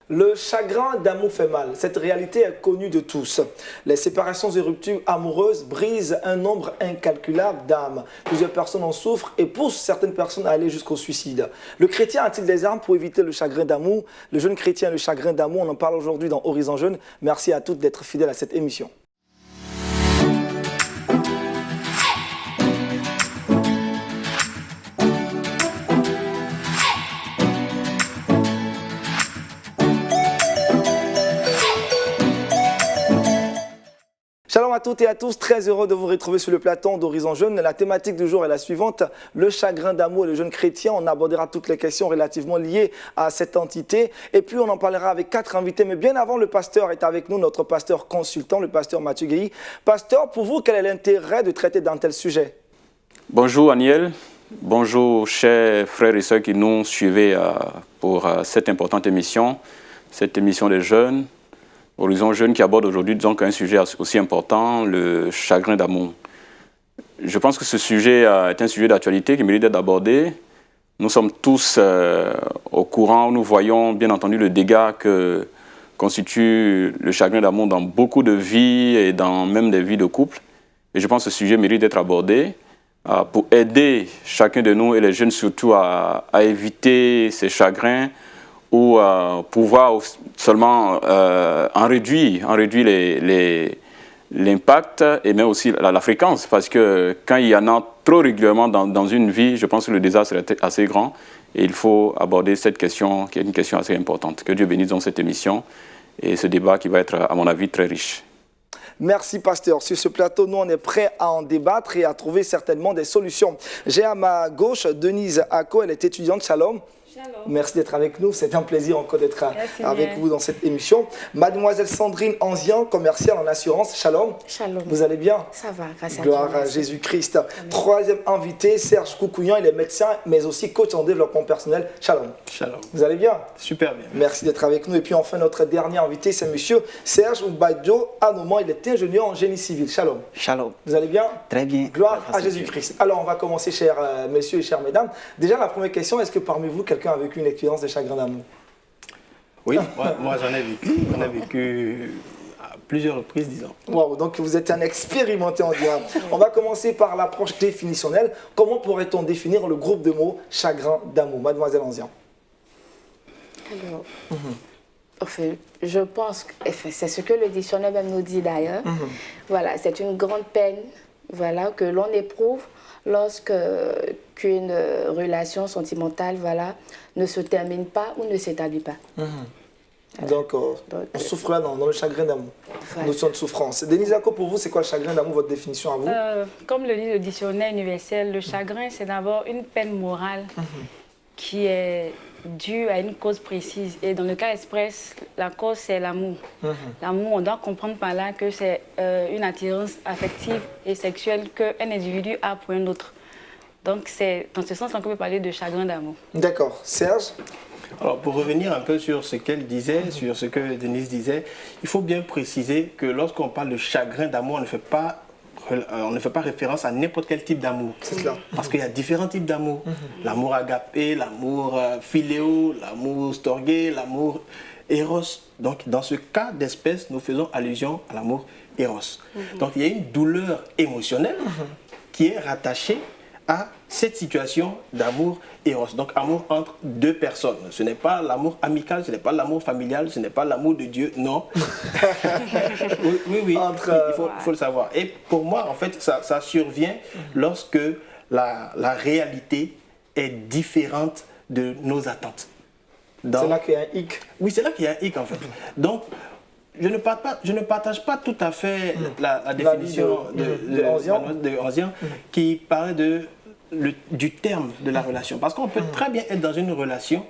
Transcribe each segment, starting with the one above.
Le chagrin d'amour fait mal. Cette réalité est connue de tous. Les séparations et ruptures amoureuses brisent un nombre incalculable d'âmes. Plusieurs personnes en souffrent et poussent certaines personnes à aller jusqu'au suicide. Le chrétien a-t-il des armes pour éviter le chagrin d'amour? Le jeune chrétien, le chagrin d'amour, on en parle aujourd'hui dans Horizon Jeune. Merci à toutes d'être fidèles à cette émission. Shalom à toutes et à tous, très heureux de vous retrouver sur le plateau d'Horizon Jeune. La thématique du jour est la suivante, le chagrin d'amour et le jeune chrétien. On abordera toutes les questions relativement liées à cette entité. Et puis on en parlera avec 4 invités. Mais bien avant, le pasteur est avec nous, notre pasteur consultant, le pasteur Mathieu Guéhi. Pasteur, pour vous, quel est l'intérêt de traiter d'un tel sujet? Bonjour Aniel, bonjour chers frères et sœurs qui nous suivez pour cette importante émission, cette émission des jeunes. Horizon Jeune qui aborde aujourd'hui donc un sujet aussi important, le chagrin d'amour. Je pense que ce sujet est un sujet d'actualité qui mérite d'être abordé. Nous sommes tous au courant, nous voyons bien entendu le dégât que constitue le chagrin d'amour dans beaucoup de vies et dans même des vies de couple. Et je pense que ce sujet mérite d'être abordé pour aider chacun de nous et les jeunes surtout à éviter ces chagrins, ou pouvoir seulement en réduire l'impact et même aussi la fréquence. Parce que quand il y en a trop régulièrement dans une vie, je pense que le désastre est assez grand. Et il faut aborder cette question qui est une question assez importante. Que Dieu bénisse dans cette émission et ce débat qui va être, à mon avis, très riche. Merci, pasteur. Sur ce plateau, nous, on est prêts à en débattre et à trouver certainement des solutions. J'ai à ma gauche Denise Ako, elle est étudiante. Shalom. Shalom. Merci d'être avec nous. C'est un plaisir encore d'être avec vous dans cette émission. Mademoiselle Sandrine Anzian, commerciale en assurance. Shalom. Shalom. Vous allez bien? Ça va, grâce à Dieu. Gloire à Jésus-Christ. Troisième invité, Serge Koukouyan. Il est médecin, mais aussi coach en développement personnel. Shalom. Shalom. Vous allez bien? Super bien. Merci d'être avec nous. Et puis enfin, notre dernier invité, c'est monsieur Serge Mbadjo Anoman. Il est ingénieur en génie civil. Shalom. Shalom. Vous allez bien? Très bien. Gloire à Jésus-Christ. Alors, on va commencer, chers messieurs et chères mesdames. Déjà, la première question, est-ce que parmi vous, quelqu'un a vécu une expérience de chagrin d'amour? Oui, moi j'en ai vécu. J'en ai vécu à plusieurs reprises, disons. Wow, donc vous êtes un expérimenté en diable. On va commencer par l'approche définitionnelle. Comment pourrait-on définir le groupe de mots chagrin d'amour? Mademoiselle Anzian. Alors, enfin, je pense que c'est ce que le dictionnaire même nous dit d'ailleurs. Voilà, c'est une grande peine, voilà, que l'on éprouve lorsque qu'une relation sentimentale, voilà, ne se termine pas ou ne s'établit pas. Donc, on souffre là dans le chagrin d'amour. Voilà. Notion de souffrance. Denise Ako, pour vous, c'est quoi le chagrin d'amour, votre définition à vous? Comme le dit le dictionnaire universel, le chagrin, c'est d'abord une peine morale qui est due à une cause précise. Et dans le cas express, la cause, c'est l'amour. L'amour, on doit comprendre par là que c'est une attirance affective et sexuelle qu'un individu a pour un autre. Donc, c'est dans ce sens-là qu'on peut parler de chagrin d'amour. D'accord. Serge? Alors, pour revenir un peu sur ce qu'elle disait, sur ce que Denise disait, il faut bien préciser que lorsqu'on parle de chagrin d'amour, on ne fait pas référence à n'importe quel type d'amour. C'est cela. Parce qu'il y a différents types d'amour. L'amour agapé, l'amour philéo, l'amour storgé, l'amour éros. Donc, dans ce cas d'espèce, nous faisons allusion à l'amour éros. Donc, il y a une douleur émotionnelle qui est rattachée à cette situation d'amour éros. Donc, amour entre deux personnes. Ce n'est pas l'amour amical, ce n'est pas l'amour familial, ce n'est pas l'amour de Dieu, non. oui, il faut le savoir. Et pour moi, en fait, ça survient lorsque la réalité est différente de nos attentes. C'est là qu'il y a un hic. Oui, c'est là qu'il y a un hic, en fait. Donc, je ne partage pas tout à fait la définition de Anzian qui parlait du terme de la relation. Parce qu'on peut très bien être dans une relation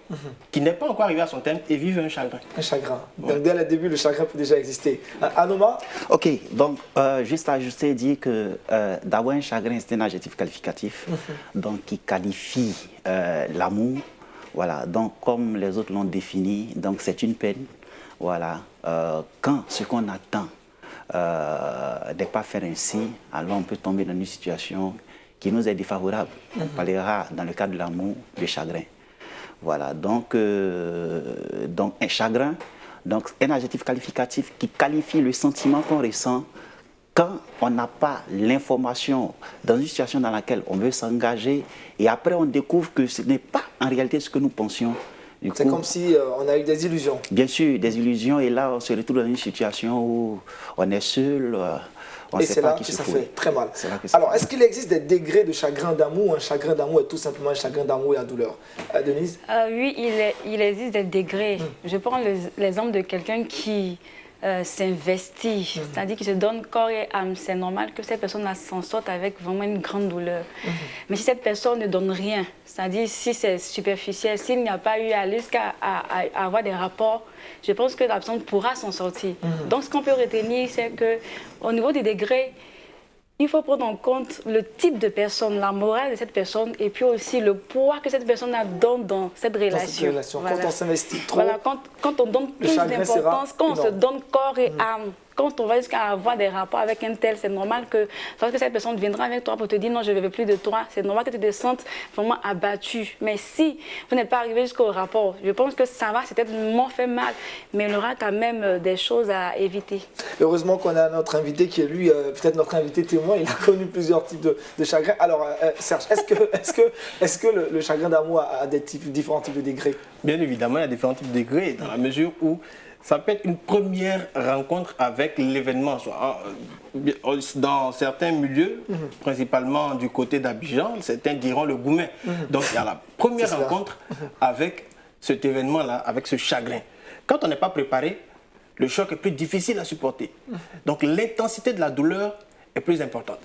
qui n'est pas encore arrivée à son terme et vivre un chagrin. Un chagrin. Donc dès le début, le chagrin peut déjà exister. Anoma? Ok, donc juste ajuster et dire que d'avoir un chagrin, c'est un adjectif qualificatif donc qui qualifie l'amour. Voilà, donc comme les autres l'ont défini, donc c'est une peine. Voilà, quand ce qu'on attend n'est pas faire ainsi, alors on peut tomber dans une situation qui nous est défavorable. On parlera dans le cadre de l'amour, du chagrin. Voilà, donc un chagrin, donc un adjectif qualificatif qui qualifie le sentiment qu'on ressent quand on n'a pas l'information dans une situation dans laquelle on veut s'engager et après on découvre que ce n'est pas en réalité ce que nous pensions. C'est comme si on a eu des illusions. Bien sûr, des illusions, et là on se retrouve dans une situation où on est seul, on ne sait pas qui se fait. Et c'est là que ça fout. fait très mal. Alors, est-ce qu'il existe des degrés de chagrin d'amour, ou un chagrin d'amour est tout simplement un chagrin d'amour et à douleur? Denise? Oui, il existe des degrés. Je prends l'exemple de quelqu'un qui s'investit, c'est-à-dire qui se donne corps et âme. C'est normal que cette personne s'en sorte avec vraiment une grande douleur. Mais si cette personne ne donne rien, c'est-à-dire si c'est superficiel, s'il n'y a pas eu à aller jusqu'à avoir des rapports, je pense que la personne pourra s'en sortir. Donc ce qu'on peut retenir, c'est qu'au niveau des degrés, il faut prendre en compte le type de personne, la morale de cette personne et puis aussi le poids que cette personne donne dans cette relation. Voilà. Quand on s'investit trop, voilà, quand on donne plus d'importance, quand on se donne corps et âme, quand on va jusqu'à avoir des rapports avec un tel, c'est normal que lorsque cette personne viendra avec toi pour te dire non, je ne veux plus de toi, c'est normal que tu te sentes vraiment abattu. Mais si vous n'êtes pas arrivé jusqu'au rapport, je pense que ça va, c'est peut-être fait mal, mais il y aura quand même des choses à éviter. Heureusement qu'on a notre invité qui est lui, peut-être notre invité témoin, il a connu plusieurs types de chagrin. Alors Serge, est-ce que le chagrin d'amour a différents types de degrés? Bien évidemment, il y a différents types de degrés dans la mesure où ça peut être une première rencontre avec l'événement. Dans certains milieux, principalement du côté d'Abidjan, certains diront le Goumen. Donc il y a la première rencontre avec cet événement-là, avec ce chagrin. Quand on n'est pas préparé, le choc est plus difficile à supporter. Donc l'intensité de la douleur est plus importante.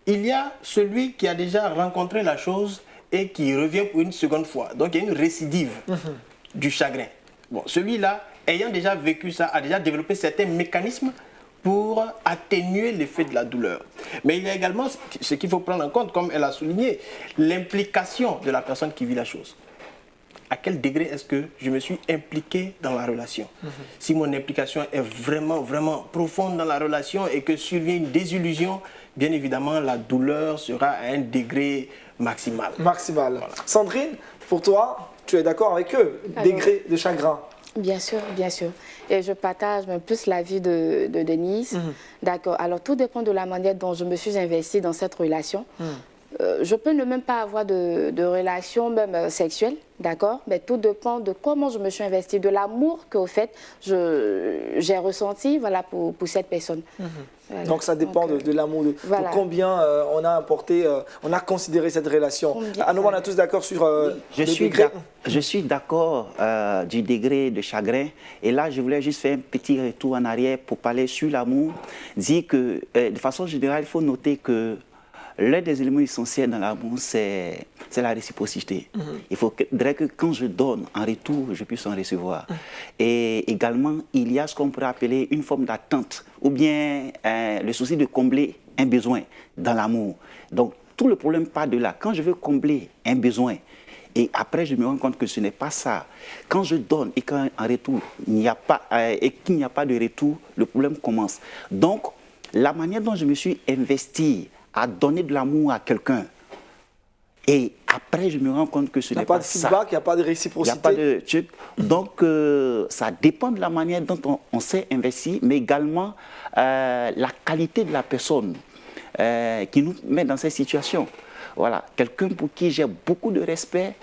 Il y a celui qui a déjà rencontré la chose et qui revient pour une seconde fois. Donc il y a une récidive du chagrin. Bon, celui-là, ayant déjà vécu ça, a déjà développé certains mécanismes pour atténuer l'effet de la douleur. Mais il y a également ce qu'il faut prendre en compte, comme elle a souligné, l'implication de la personne qui vit la chose. À quel degré est-ce que je me suis impliqué dans la relation? Si mon implication est vraiment, vraiment profonde dans la relation et que survient une désillusion, bien évidemment, la douleur sera à un degré maximal. Maximal. Voilà. Sandrine, pour toi, tu es d'accord avec eux? Degré de chagrin? Bien sûr, bien sûr. Et je partage même plus l'avis de Denise. D'accord. Alors, tout dépend de la manière dont je me suis investie dans cette relation. Je peux ne même pas avoir de relation même sexuelle, d'accord? Mais tout dépend de comment je me suis investie, de l'amour qu'au fait j'ai ressenti, voilà, pour cette personne. Voilà. Donc ça dépend de l'amour, voilà. De combien on a apporté, on a considéré cette relation. À nous, on est tous d'accord sur Je suis d'accord du degré de chagrin. Et là, je voulais juste faire un petit retour en arrière pour parler sur l'amour. Dire que, de façon générale, il faut noter que l'un des éléments essentiels dans l'amour, c'est la réciprocité. Il faudrait que quand je donne en retour, je puisse en recevoir. Et également, il y a ce qu'on pourrait appeler une forme d'attente, ou bien le souci de combler un besoin dans l'amour. Donc, tout le problème part de là. Quand je veux combler un besoin, et après je me rends compte que ce n'est pas ça. Quand je donne et qu'en retour, il n'y a pas, et qu'il n'y a pas de retour, le problème commence. Donc, la manière dont je me suis investi à donner de l'amour à quelqu'un. Et après, je me rends compte que ce n'est pas ça. Il n'y a pas de feedback, il n'y a pas de réciprocité. Il n'y a pas de truc. Donc, ça dépend de la manière dont on s'est investi, mais également la qualité de la personne qui nous met dans cette situation. Voilà, quelqu'un pour qui j'ai beaucoup de respect,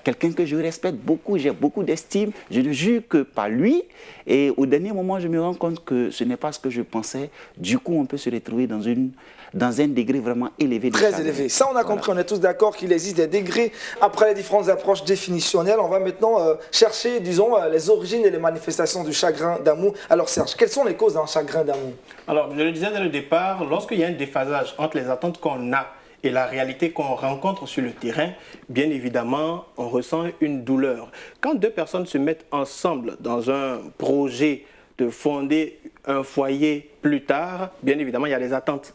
quelqu'un que je respecte beaucoup, j'ai beaucoup d'estime, je ne jure que par lui. Et au dernier moment, je me rends compte que ce n'est pas ce que je pensais. Du coup, on peut se retrouver dans un degré vraiment élevé. Très élevé. Ça, on a compris, on est tous d'accord qu'il existe des degrés. Après les différentes approches définitionnelles, on va maintenant chercher, disons, les origines et les manifestations du chagrin d'amour. Alors Serge, quelles sont les causes d'un chagrin d'amour? Alors, je le disais dès le départ, lorsqu'il y a un déphasage entre les attentes qu'on a et la réalité qu'on rencontre sur le terrain, bien évidemment, on ressent une douleur. Quand deux personnes se mettent ensemble dans un projet de fonder un foyer plus tard, bien évidemment, il y a des attentes.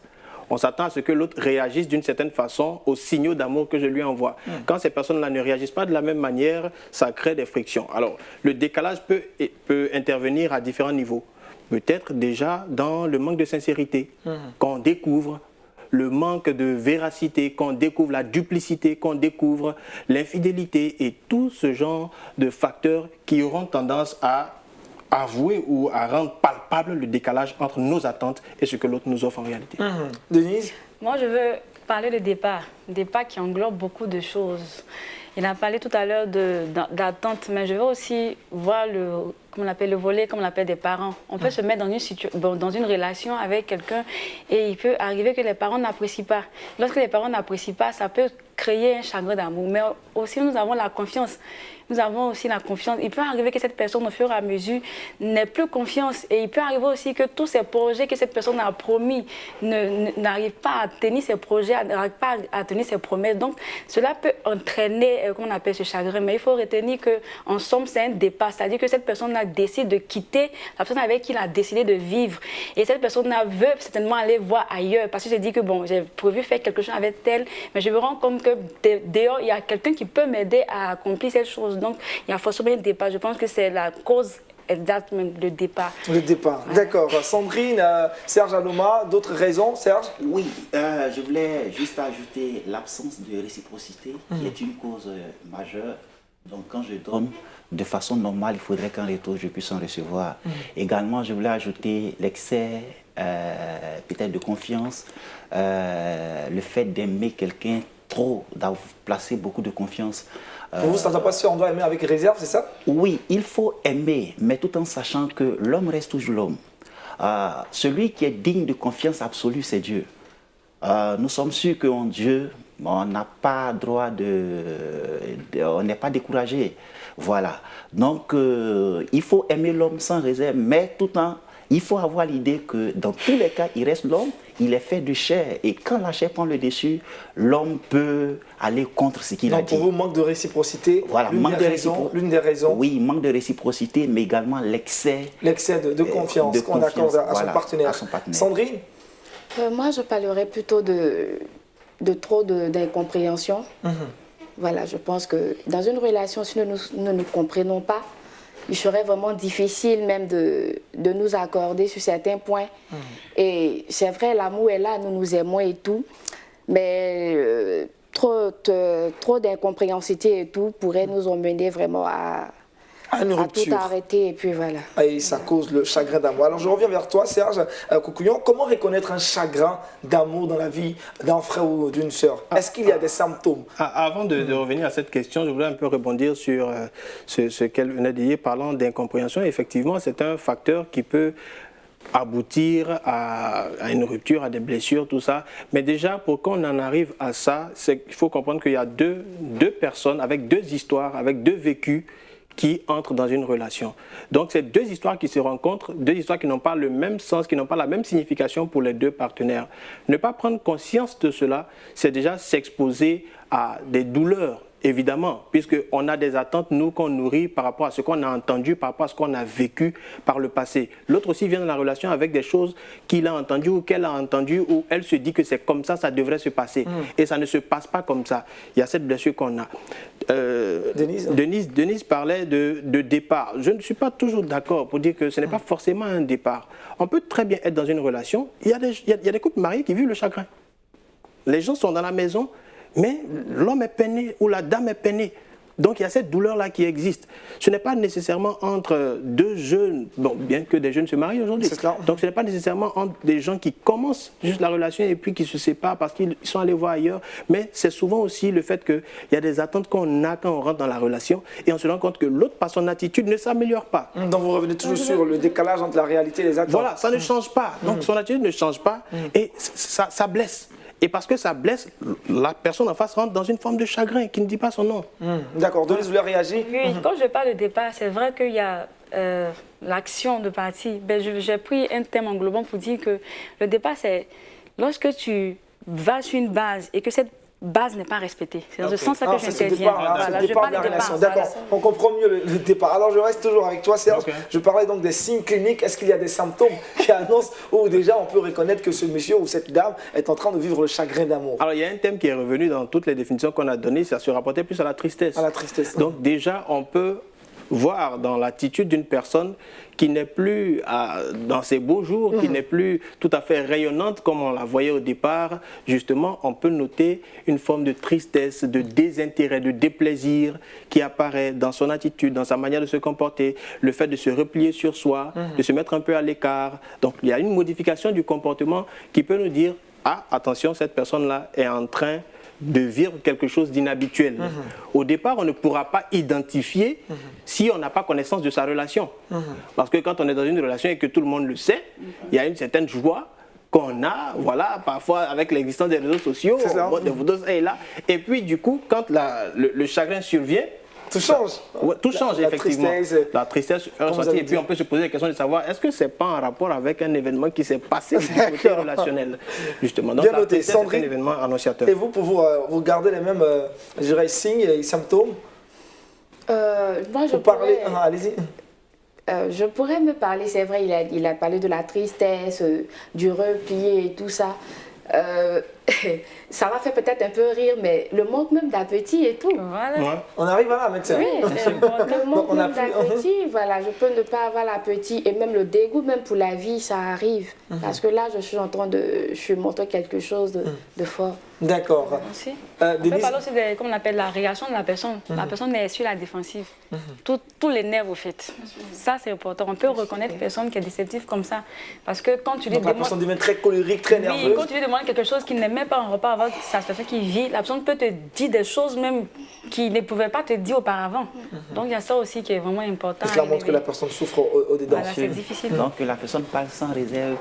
On s'attend à ce que l'autre réagisse d'une certaine façon aux signaux d'amour que je lui envoie. Quand ces personnes-là ne réagissent pas de la même manière, ça crée des frictions. Alors, le décalage peut intervenir à différents niveaux. Peut-être déjà dans le manque de sincérité, quand on découvre le manque de véracité, qu'on découvre la duplicité, qu'on découvre l'infidélité et tout ce genre de facteurs qui auront tendance à avouer ou à rendre palpable le décalage entre nos attentes et ce que l'autre nous offre en réalité. Denise? Moi, je veux parler de départ qui englobe beaucoup de choses. Il a parlé tout à l'heure d'attente, mais je veux aussi voir comme on appelle le volet, comme on l'appelle des parents. On peut se mettre dans une relation avec quelqu'un et il peut arriver que les parents n'apprécient pas. Lorsque les parents n'apprécient pas, ça peut créer un chagrin d'amour. Mais aussi, nous avons la confiance. Nous avons aussi la confiance. Il peut arriver que cette personne, au fur et à mesure, n'ait plus confiance. Et il peut arriver aussi que tous ces projets que cette personne a promis n'arrivent pas à tenir ses projets, n'arrivent pas à tenir ses promesses. Donc, cela peut entraîner, comment on appelle ce chagrin. Mais il faut retenir qu'en somme, c'est un départ. C'est-à-dire que cette personne décide de quitter la personne avec qui il a décidé de vivre. Et cette personne veut certainement aller voir ailleurs. Parce que je dis que, bon, j'ai prévu faire quelque chose avec elle, mais je me rends compte que dehors, il y a quelqu'un qui peut m'aider à accomplir cette chose. Donc, il y a forcément un départ. Je pense que c'est la cause exacte même, le départ. Le départ, d'accord. Sandrine, Serge Aloma, d'autres raisons, Serge? Oui, je voulais juste ajouter l'absence de réciprocité qui est une cause majeure. Donc quand je donne de façon normale, il faudrait qu'en retour je puisse en recevoir. Également, je voulais ajouter l'excès peut-être de confiance, le fait d'aimer quelqu'un trop, d'avoir placé beaucoup de confiance. Pour vous, ça ne doit pas se faire, on doit aimer avec réserve, c'est ça? Oui, il faut aimer, mais tout en sachant que l'homme reste toujours l'homme. Celui qui est digne de confiance absolue, c'est Dieu. Nous sommes sûrs qu'en Dieu, on n'a pas droit on n'est pas découragé. Voilà. Donc, il faut aimer l'homme sans réserve, mais tout en... Il faut avoir l'idée que dans tous les cas, il reste l'homme, il est fait de chair. Et quand la chair prend le dessus, l'homme peut aller contre ce qu'il a dit. Pour vous, manque de réciprocité, voilà, l'une des raisons. Oui, manque de réciprocité, mais également l'excès. L'excès de confiance qu'on accorde à son partenaire. Sandrine? Moi, je parlerais plutôt de trop d'incompréhension. Voilà, je pense que dans une relation, si nous ne nous comprenons pas, il serait vraiment difficile même de nous accorder sur certains points. Et c'est vrai, l'amour est là, nous nous aimons et tout, mais trop d'incompréhension et tout pourrait nous emmener vraiment à tout arrêter et puis voilà. Et ça cause le chagrin d'amour. Alors je reviens vers toi, Serge Koukouyon. Comment reconnaître un chagrin d'amour dans la vie d'un frère ou d'une sœur? Est-ce qu'il y a des symptômes? Avant de revenir à cette question, je voudrais un peu rebondir sur ce qu'elle venait de dire, parlant d'incompréhension. Effectivement, c'est un facteur qui peut aboutir à une rupture, à des blessures, tout ça. Mais déjà, pour qu'on en arrive à ça, il faut comprendre qu'il y a deux personnes avec deux histoires, avec deux vécus qui entrent dans une relation. Donc, c'est deux histoires qui se rencontrent, deux histoires qui n'ont pas le même sens, qui n'ont pas la même signification pour les deux partenaires. Ne pas prendre conscience de cela, c'est déjà s'exposer à des douleurs, évidemment, puisqu'on a des attentes, nous, qu'on nourrit par rapport à ce qu'on a entendu, par rapport à ce qu'on a vécu par le passé. L'autre aussi vient dans la relation avec des choses qu'il a entendues ou qu'elle a entendues, où elle se dit que c'est comme ça devrait se passer. Et ça ne se passe pas comme ça. Il y a cette blessure qu'on a. Denise parlait de départ. Je ne suis pas toujours d'accord pour dire que ce n'est pas forcément un départ. On peut très bien être dans une relation. Il y a des couples mariés qui vivent le chagrin. Les gens sont dans la maison, mais l'homme est peiné ou la dame est peinée. Donc il y a cette douleur-là qui existe. Ce n'est pas nécessairement entre deux jeunes, bon, bien que des jeunes se marient aujourd'hui. Donc ce n'est pas nécessairement entre des gens qui commencent juste la relation et puis qui se séparent parce qu'ils sont allés voir ailleurs. Mais c'est souvent aussi le fait qu'il y a des attentes qu'on a quand on rentre dans la relation et on se rend compte que l'autre, par son attitude, ne s'améliore pas. Donc vous revenez toujours sur le décalage entre la réalité et les attentes. Voilà, ça ne change pas. Donc son attitude ne change pas et ça blesse. Et parce que ça blesse, la personne en face rentre dans une forme de chagrin qui ne dit pas son nom. D'accord, Denise, vous voulez réagir? Oui, quand je parle de départ, c'est vrai qu'il y a l'action de partir. Ben, j'ai pris un thème englobant pour dire que le départ, c'est lorsque tu vas sur une base et que cette base n'est pas respectée. C'est dans ce sens-là que j'interviens. Je parle de départ. D'accord, on comprend mieux le départ. Alors je reste toujours avec toi, Serge. Je parlais donc des signes cliniques. Est-ce qu'il y a des symptômes qui annoncent où déjà on peut reconnaître que ce monsieur ou cette dame est en train de vivre le chagrin d'amour? Alors il y a un thème qui est revenu dans toutes les définitions qu'on a données, ça se rapportait plus à la tristesse. À la tristesse. Donc déjà on peut voir dans l'attitude d'une personne qui n'est plus dans ses beaux jours, qui n'est plus tout à fait rayonnante comme on la voyait au départ, justement, on peut noter une forme de tristesse, de désintérêt, de déplaisir qui apparaît dans son attitude, dans sa manière de se comporter, le fait de se replier sur soi, de se mettre un peu à l'écart. Donc, il y a une modification du comportement qui peut nous dire « Ah, attention, cette personne-là est en train de vivre quelque chose d'inhabituel. Au départ, on ne pourra pas identifier si on n'a pas connaissance de sa relation. Parce que quand on est dans une relation et que tout le monde le sait, il y a une certaine joie qu'on a, voilà, parfois avec l'existence des réseaux sociaux, là. Et puis du coup, quand le chagrin survient, tout change. Ouais, tout change, effectivement. La tristesse ressentie. Et puis on peut se poser la question de savoir, est-ce que ce n'est pas en rapport avec un événement qui s'est passé du côté relationnel, justement. Donc, bien noté. Sandrine, c'est un événement annonciateur. Et vous, pour vous garder les mêmes je dirais, signes et symptômes Moi, je parler. Allez-y. Je pourrais me parler, c'est vrai, il a parlé de la tristesse, du repli et tout ça. Ça m'a fait peut-être un peu rire, mais le manque même d'appétit et tout. Voilà. Ouais. On arrive à la médecin. Oui, le manque même d'appétit, voilà, je peux ne pas avoir l'appétit et même le dégoût même pour la vie, ça arrive. Parce que là, je suis montré quelque chose de fort. D'accord. Aussi. On peut parler aussi de, comme on appelle, la réaction de la personne. La personne est sur la défensive. Tous les nerfs, au fait. Ça, c'est important. On peut reconnaître une personne qui est déceptive comme ça. Parce que quand tu lui demandes... La personne devient très colérique, très nerveuse. Oui, quand tu lui demandes quelque chose qui n'est même pas en rapport avec sa situation qu'il vit, la personne peut te dire des choses même qu'il ne pouvait pas te dire auparavant. Donc, il y a ça aussi qui est vraiment important. Cela montre que la personne souffre au-dedans. Voilà, c'est difficile. Donc, la personne parle sans réserve.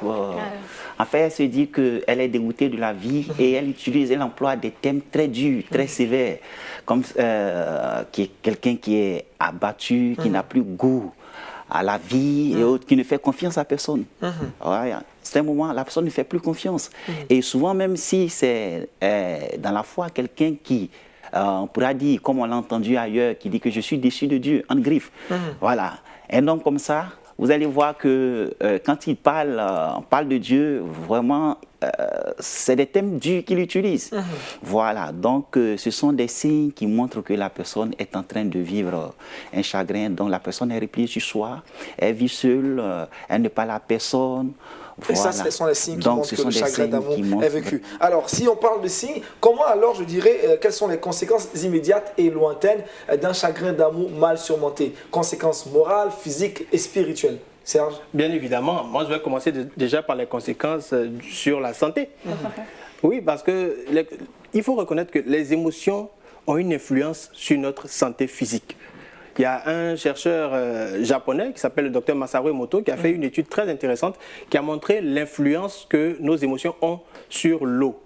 En fait, elle se dit qu'elle est dégoûtée de la vie et elle utilise, elle emploie des thèmes très durs, très sévères, comme quelqu'un qui est abattu, qui n'a plus goût à la vie et autres, qui ne fait confiance à personne. Ouais, c'est un moment, la personne ne fait plus confiance. Et souvent, même si c'est dans la foi, quelqu'un qui, on pourra dire, comme on l'a entendu ailleurs, qui dit que je suis déçu de Dieu, en griffe. Voilà, un homme comme ça, vous allez voir que quand il parle, on parle de Dieu, vraiment, c'est des thèmes durs qu'il utilise. Voilà, donc ce sont des signes qui montrent que la personne est en train de vivre un chagrin, dont la personne est repliée sur soi, elle vit seule, elle ne parle à personne. Et voilà. ça, ce sont les signes qui donc, montrent que le chagrin d'amour est vécu. Que... Alors, si on parle de signes, comment alors, je dirais, quelles sont les conséquences immédiates et lointaines d'un chagrin d'amour mal surmonté? Conséquences morales, physiques et spirituelles. Serge? Bien évidemment, moi je vais commencer déjà par les conséquences sur la santé. Oui, parce que il faut reconnaître que les émotions ont une influence sur notre santé physique. Il y a un chercheur japonais qui s'appelle le docteur Masaru Emoto qui a fait une étude très intéressante qui a montré l'influence que nos émotions ont sur l'eau.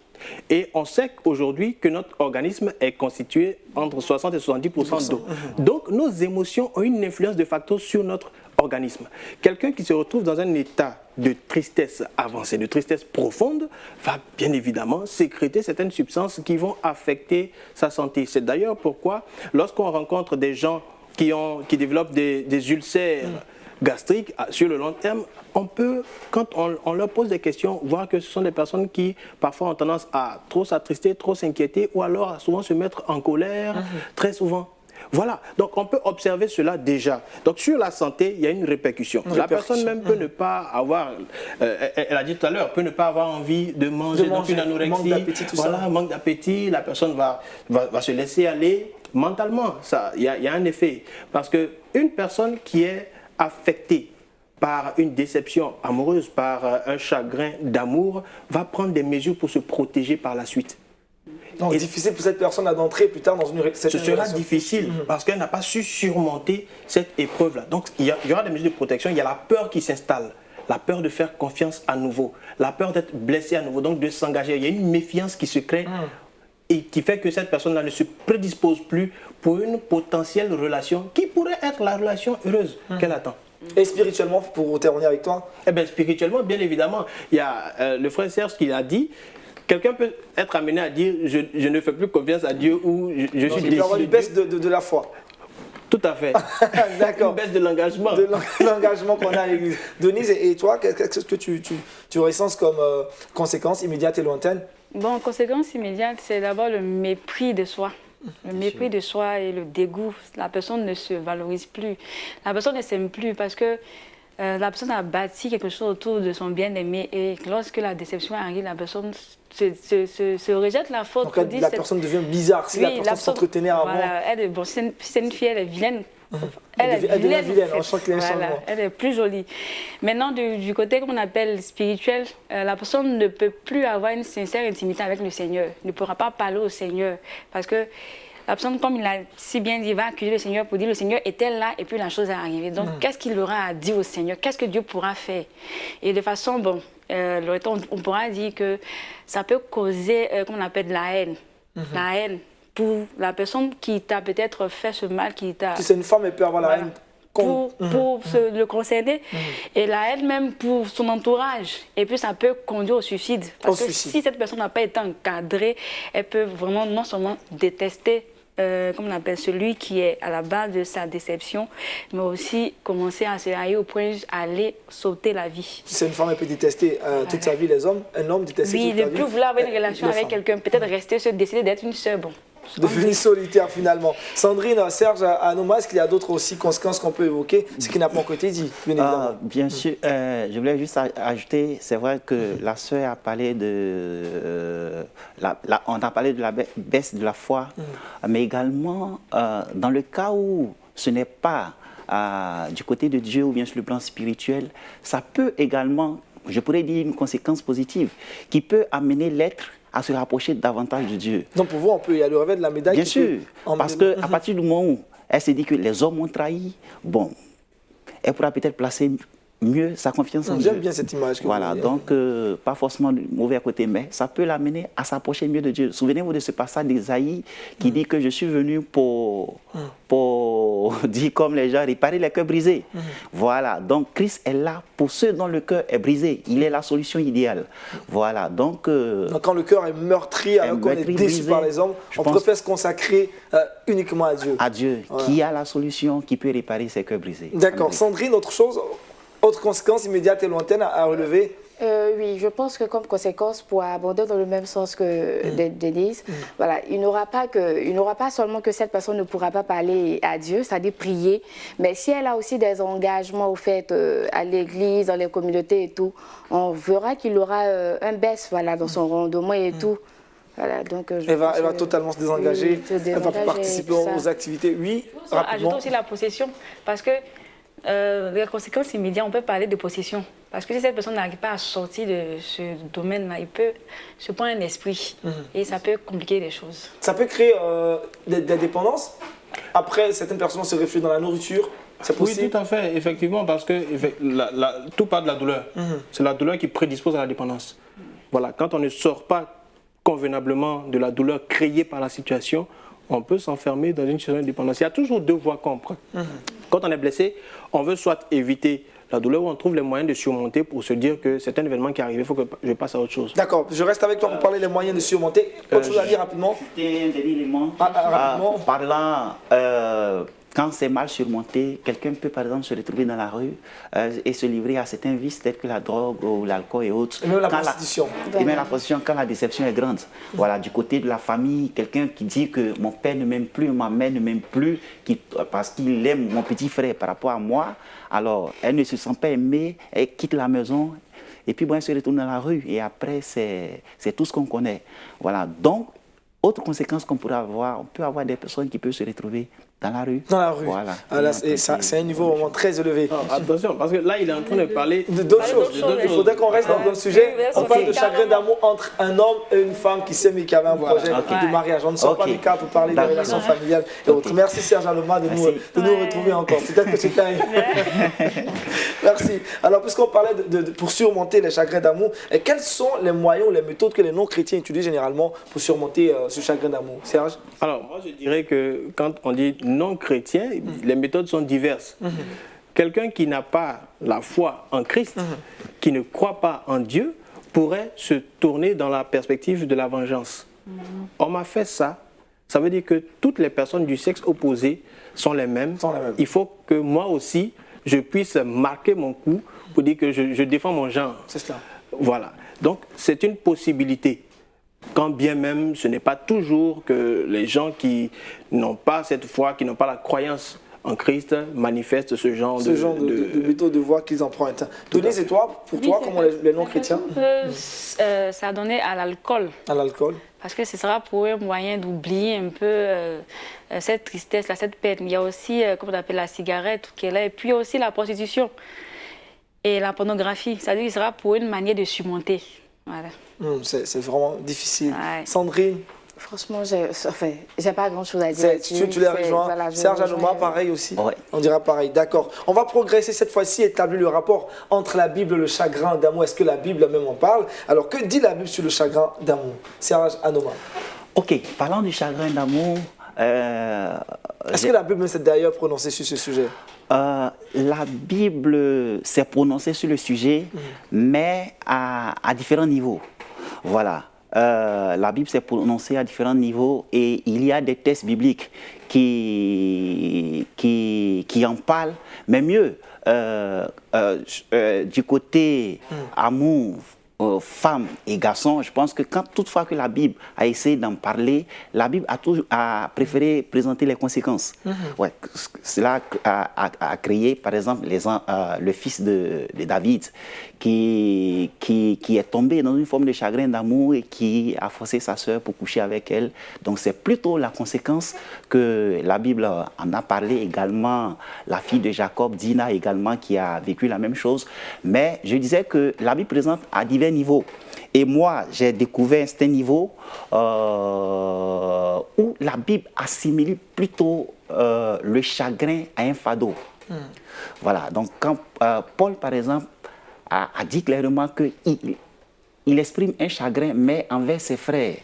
Et on sait qu'aujourd'hui que notre organisme est constitué entre 60 et 70% d'eau. Donc nos émotions ont une influence de facto sur notre organisme. Quelqu'un qui se retrouve dans un état de tristesse avancée, de tristesse profonde, va bien évidemment sécréter certaines substances qui vont affecter sa santé. C'est d'ailleurs pourquoi lorsqu'on rencontre des gens qui développent des ulcères gastriques sur le long terme, on peut, quand on leur pose des questions, voir que ce sont des personnes qui parfois ont tendance à trop s'attrister, trop s'inquiéter ou alors à souvent se mettre en colère, très souvent. Voilà, donc on peut observer cela déjà. Donc sur la santé, il y a une répercussion. La personne même peut ne pas avoir, elle a dit tout à l'heure, peut ne pas avoir envie de manger, donc une anorexie, manque d'appétit, manque d'appétit, la personne va se laisser aller mentalement. Il y a un effet. Parce qu'une personne qui est affectée par une déception amoureuse, par un chagrin d'amour, va prendre des mesures pour se protéger par la suite. Donc, difficile pour cette personne d'entrer plus tard dans une relation. Ce sera difficile parce qu'elle n'a pas su surmonter cette épreuve-là. Donc, il y aura des mesures de protection. Il y a la peur qui s'installe, la peur de faire confiance à nouveau, la peur d'être blessé à nouveau, donc de s'engager. Il y a une méfiance qui se crée et qui fait que cette personne-là ne se prédispose plus pour une potentielle relation qui pourrait être la relation heureuse qu'elle attend. Et spirituellement, pour terminer avec toi? Eh bien, spirituellement, bien évidemment, il y a le frère Serge qui a dit. Quelqu'un peut être amené à dire je ne fais plus confiance à Dieu ou je suis déçu. Il peut y avoir une baisse de la foi. Tout à fait. D'accord. Une baisse de l'engagement. De l'engagement qu'on a à l'église. Denise, et toi, qu'est-ce que tu ressens comme conséquences immédiates et lointaines? Bon, conséquence immédiate, c'est d'abord le mépris de soi. Le mépris de soi et le dégoût. La personne ne se valorise plus. La personne ne s'aime plus parce que la personne a bâti quelque chose autour de son bien-aimé et lorsque la déception arrive, la personne se rejette la faute. Donc la personne devient bizarre si la personne s'entretenait avant. Voilà, c'est une fille, elle est vilaine. Elle est vilaine, on sent qu'il y a un changement. Elle est plus jolie. Maintenant, du côté qu'on appelle spirituel, la personne ne peut plus avoir une sincère intimité avec le Seigneur, ne pourra pas parler au Seigneur parce que la personne, comme il a si bien dit, va accuser le Seigneur pour dire le Seigneur était là et puis la chose est arrivée. Donc, qu'est-ce qu'il aura à dire au Seigneur? Qu'est-ce que Dieu pourra faire? Et de façon, on pourra dire que ça peut causer, qu'on appelle de la haine. La haine pour la personne qui t'a peut-être fait ce mal, qui t'a... Si c'est une femme, elle peut avoir la haine. Pour le concerner et la haine même pour son entourage. Et puis ça peut conduire au suicide. Parce que si cette personne n'a pas été encadrée, elle peut vraiment non seulement détester comme on appelle celui qui est à la base de sa déception, mais aussi commencer à se haïr au point d'aller sauter la vie. Si c'est une femme, elle peut détester toute sa vie les hommes. Un homme détester toute sa vie. Oui, ne plus vouloir avoir une relation avec quelqu'un, peut-être rester, se décider d'être une sœur, bon. Devenir solitaire finalement. Sandrine, Serge, Anoma, est-ce qu'il y a d'autres aussi conséquences qu'on peut évoquer, ce qui n'a pas encore été dit, bien évidemment. Bien sûr, je voulais juste ajouter, c'est vrai que la sœur a parlé de... on a parlé de la baisse de la foi, mais également dans le cas où ce n'est pas du côté de Dieu ou bien sur le plan spirituel, ça peut également, je pourrais dire une conséquence positive, qui peut amener l'être à se rapprocher davantage de Dieu. Donc pour vous, il y a le revers de la médaille. Bien sûr, parce qu'à partir du moment où elle s'est dit que les hommes m'ont trahi, bon, elle pourra peut-être placer mieux sa confiance en Dieu. J'aime bien cette image. Voilà, donc pas forcément du mauvais côté, mais ça peut l'amener à s'approcher mieux de Dieu. Souvenez-vous de ce passage d'Ésaïe qui dit que je suis venu pour dire comme les gens, réparer les cœurs brisés. Voilà, donc Christ est là pour ceux dont le cœur est brisé. Il est la solution idéale. Voilà, donc quand le cœur est meurtri, alors qu'on est déçu par les hommes, on préfère se consacrer uniquement à Dieu. À Dieu, qui a la solution, qui peut réparer ses cœurs brisés. D'accord. Sandrine, autre chose, autre conséquence immédiate et lointaine à relever? Oui, je pense que comme conséquence, pour aborder dans le même sens que Denise, voilà, il n'aura pas seulement que cette personne ne pourra pas parler à Dieu, c'est-à-dire prier, mais si elle a aussi des engagements au fait à l'église, dans les communautés et tout, on verra qu'il aura un baisse, voilà, dans son rendement et tout. Voilà, donc, elle va totalement se désengager, elle va participer aux activités. Oui, rapidement. Ajouter aussi la possession, parce que les conséquences immédiates, on peut parler de possession. Parce que si cette personne n'arrive pas à sortir de ce domaine-là, il peut se prendre un esprit et ça peut compliquer les choses. Ça peut créer des dépendances. Après, certaines personnes se réfugient dans la nourriture. C'est possible. Oui, tout à fait, effectivement, parce que tout part de la douleur. C'est la douleur qui prédispose à la dépendance. Voilà, quand on ne sort pas convenablement de la douleur créée par la situation, on peut s'enfermer dans une situation de dépendance. Il y a toujours deux voies qu'on prend. Quand on est blessé, on veut soit éviter la douleur ou on trouve les moyens de surmonter pour se dire que c'est un événement qui est arrivé, il faut que je passe à autre chose. D'accord, je reste avec toi pour parler des moyens de surmonter. Autre chose à dire rapidement? Un dernier élément. Rapidement. Parlant, quand c'est mal surmonté, quelqu'un peut par exemple se retrouver dans la rue et se livrer à certains vices tels que la drogue ou l'alcool et autres. Et même la prostitution. Et même la prostitution quand la déception est grande. Voilà, du côté de la famille, quelqu'un qui dit que mon père ne m'aime plus, ma mère ne m'aime plus, parce qu'il aime mon petit frère par rapport à moi. Alors, elle ne se sent pas aimée, elle quitte la maison. Et puis, bon, elle se retourne dans la rue. Et après, c'est tout ce qu'on connaît. Voilà, donc, autre conséquence qu'on pourrait avoir, on peut avoir des personnes qui peuvent se retrouver dans la rue. Dans la rue. Voilà. C'est un niveau vraiment très élevé. Attention, parce que là, il est en train de parler d'autres choses. Il faudrait qu'on reste dans le sujet. On parle de chagrin d'amour entre un homme et une femme qui s'aime et qui avait un projet de mariage. On ne sort pas du cas pour parler des relations familiales et autres. Merci Serge Anoma de nous retrouver encore. Peut-être que c'est arrivé. Merci. Alors, puisqu'on parlait pour surmonter les chagrins d'amour, quels sont les moyens ou les méthodes que les non-chrétiens utilisent généralement pour surmonter ce chagrin d'amour? Serge? Alors, moi, je dirais que quand on dit non-chrétien, les méthodes sont diverses. Quelqu'un qui n'a pas la foi en Christ, qui ne croit pas en Dieu, pourrait se tourner dans la perspective de la vengeance. On m'a fait ça, ça veut dire que toutes les personnes du sexe opposé sont les mêmes. Il faut que moi aussi, je puisse marquer mon coup pour dire que je défends mon genre. C'est cela. Voilà. Donc, c'est une possibilité. quand bien même ce n'est pas toujours que les gens qui n'ont pas cette foi, qui n'ont pas la croyance en Christ manifestent ce genre de méthode de voie qu'ils empruntent. Denise, et toi, pour toi, comment les non-chrétiens? Ça a donné à l'alcool. À l'alcool. Parce que ce sera pour eux un moyen d'oublier un peu cette tristesse-là, cette peine. Il y a aussi, comme on appelle, la cigarette qui est là, et puis aussi la prostitution et la pornographie. C'est-à-dire qu'il sera pour eux une manière de surmonter. Voilà. C'est vraiment difficile. Ouais. Sandrine? Franchement, j'ai pas grand-chose à dire. Tu les rejoins. Voilà, Serge Anouma, pareil aussi. Ouais. On dira pareil, d'accord. On va progresser cette fois-ci, établir le rapport entre la Bible et le chagrin d'amour. Est-ce que la Bible même en parle? Alors, que dit la Bible sur le chagrin d'amour? Serge Anouma. Ok, parlant du chagrin d'amour... Est-ce que la Bible s'est d'ailleurs prononcée sur ce sujet? La Bible s'est prononcée sur le sujet, mais à différents niveaux. Voilà. La Bible s'est prononcée à différents niveaux et il y a des textes bibliques qui en parlent, mais mieux, du côté amour, femmes et garçons, je pense que toutefois que la Bible a essayé d'en parler, la Bible a préféré présenter les conséquences. Ouais, cela a créé, par exemple, le fils de David qui est tombé dans une forme de chagrin d'amour et qui a forcé sa sœur pour coucher avec elle. Donc c'est plutôt la conséquence que la Bible en a parlé également. La fille de Jacob, Dina également, qui a vécu la même chose. Mais je disais que la Bible présente à divers niveaux. Et moi, j'ai découvert un certain niveau où la Bible assimile plutôt le chagrin à un fardeau. Voilà, donc quand Paul, par exemple, a dit clairement qu'il exprime un chagrin, mais envers ses frères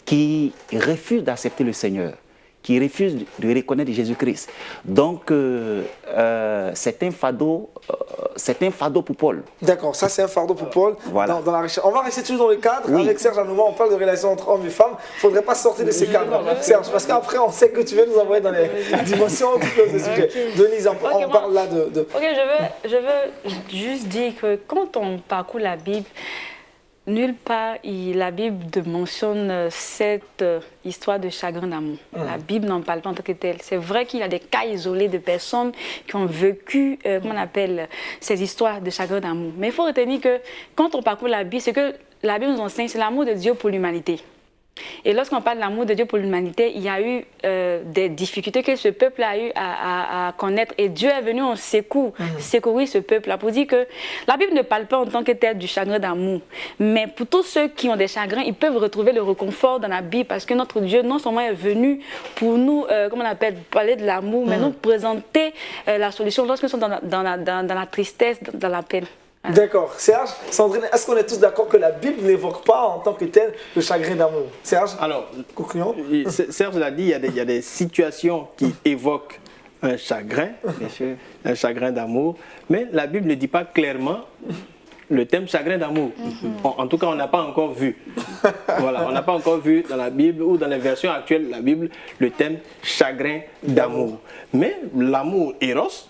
qui refusent d'accepter le Seigneur, qui refusent de reconnaître Jésus-Christ. Donc, c'est un fardeau pour Paul. D'accord, ça c'est un fardeau pour Paul. Voilà. Dans la recherche. On va rester toujours dans le cadre. Oui. Avec Serge Anouma, on parle de relations entre hommes et femmes. Il ne faudrait pas sortir de ces cadres, Serge, parce qu'après on sait que tu veux nous envoyer dans les dimensions autres de ce sujet. Denise, on parle là de... Ok, je veux juste dire que quand on parcourt la Bible, nulle part la Bible mentionne cette histoire de chagrin d'amour. La Bible n'en parle pas en tant que telle. C'est vrai qu'il y a des cas isolés de personnes qui ont vécu, comment on appelle, ces histoires de chagrin d'amour. Mais il faut retenir que quand on parcourt la Bible, ce que la Bible nous enseigne, c'est l'amour de Dieu pour l'humanité. Et lorsqu'on parle de l'amour de Dieu pour l'humanité, il y a eu des difficultés que ce peuple a eu à connaître. Et Dieu est venu en secours, secourir ce peuple-là pour dire que la Bible ne parle pas en tant que tel du chagrin d'amour. Mais pour tous ceux qui ont des chagrins, ils peuvent retrouver le réconfort dans la Bible parce que notre Dieu non seulement est venu pour nous, comment on appelle, parler de l'amour, mais nous présenter la solution lorsque nous sommes dans la tristesse, dans la peine. D'accord. Serge, Sandrine, est-ce qu'on est tous d'accord que la Bible n'évoque pas en tant que tel le chagrin d'amour? Serge? Alors, concluons. Serge l'a dit, il y a des situations qui évoquent un chagrin, Bien sûr. un chagrin d'amour, mais la Bible ne dit pas clairement le thème chagrin d'amour. En tout cas, on n'a pas encore vu. Voilà, on n'a pas encore vu dans la Bible ou dans les versions actuelles de la Bible le thème chagrin d'amour. Mais l'amour Eros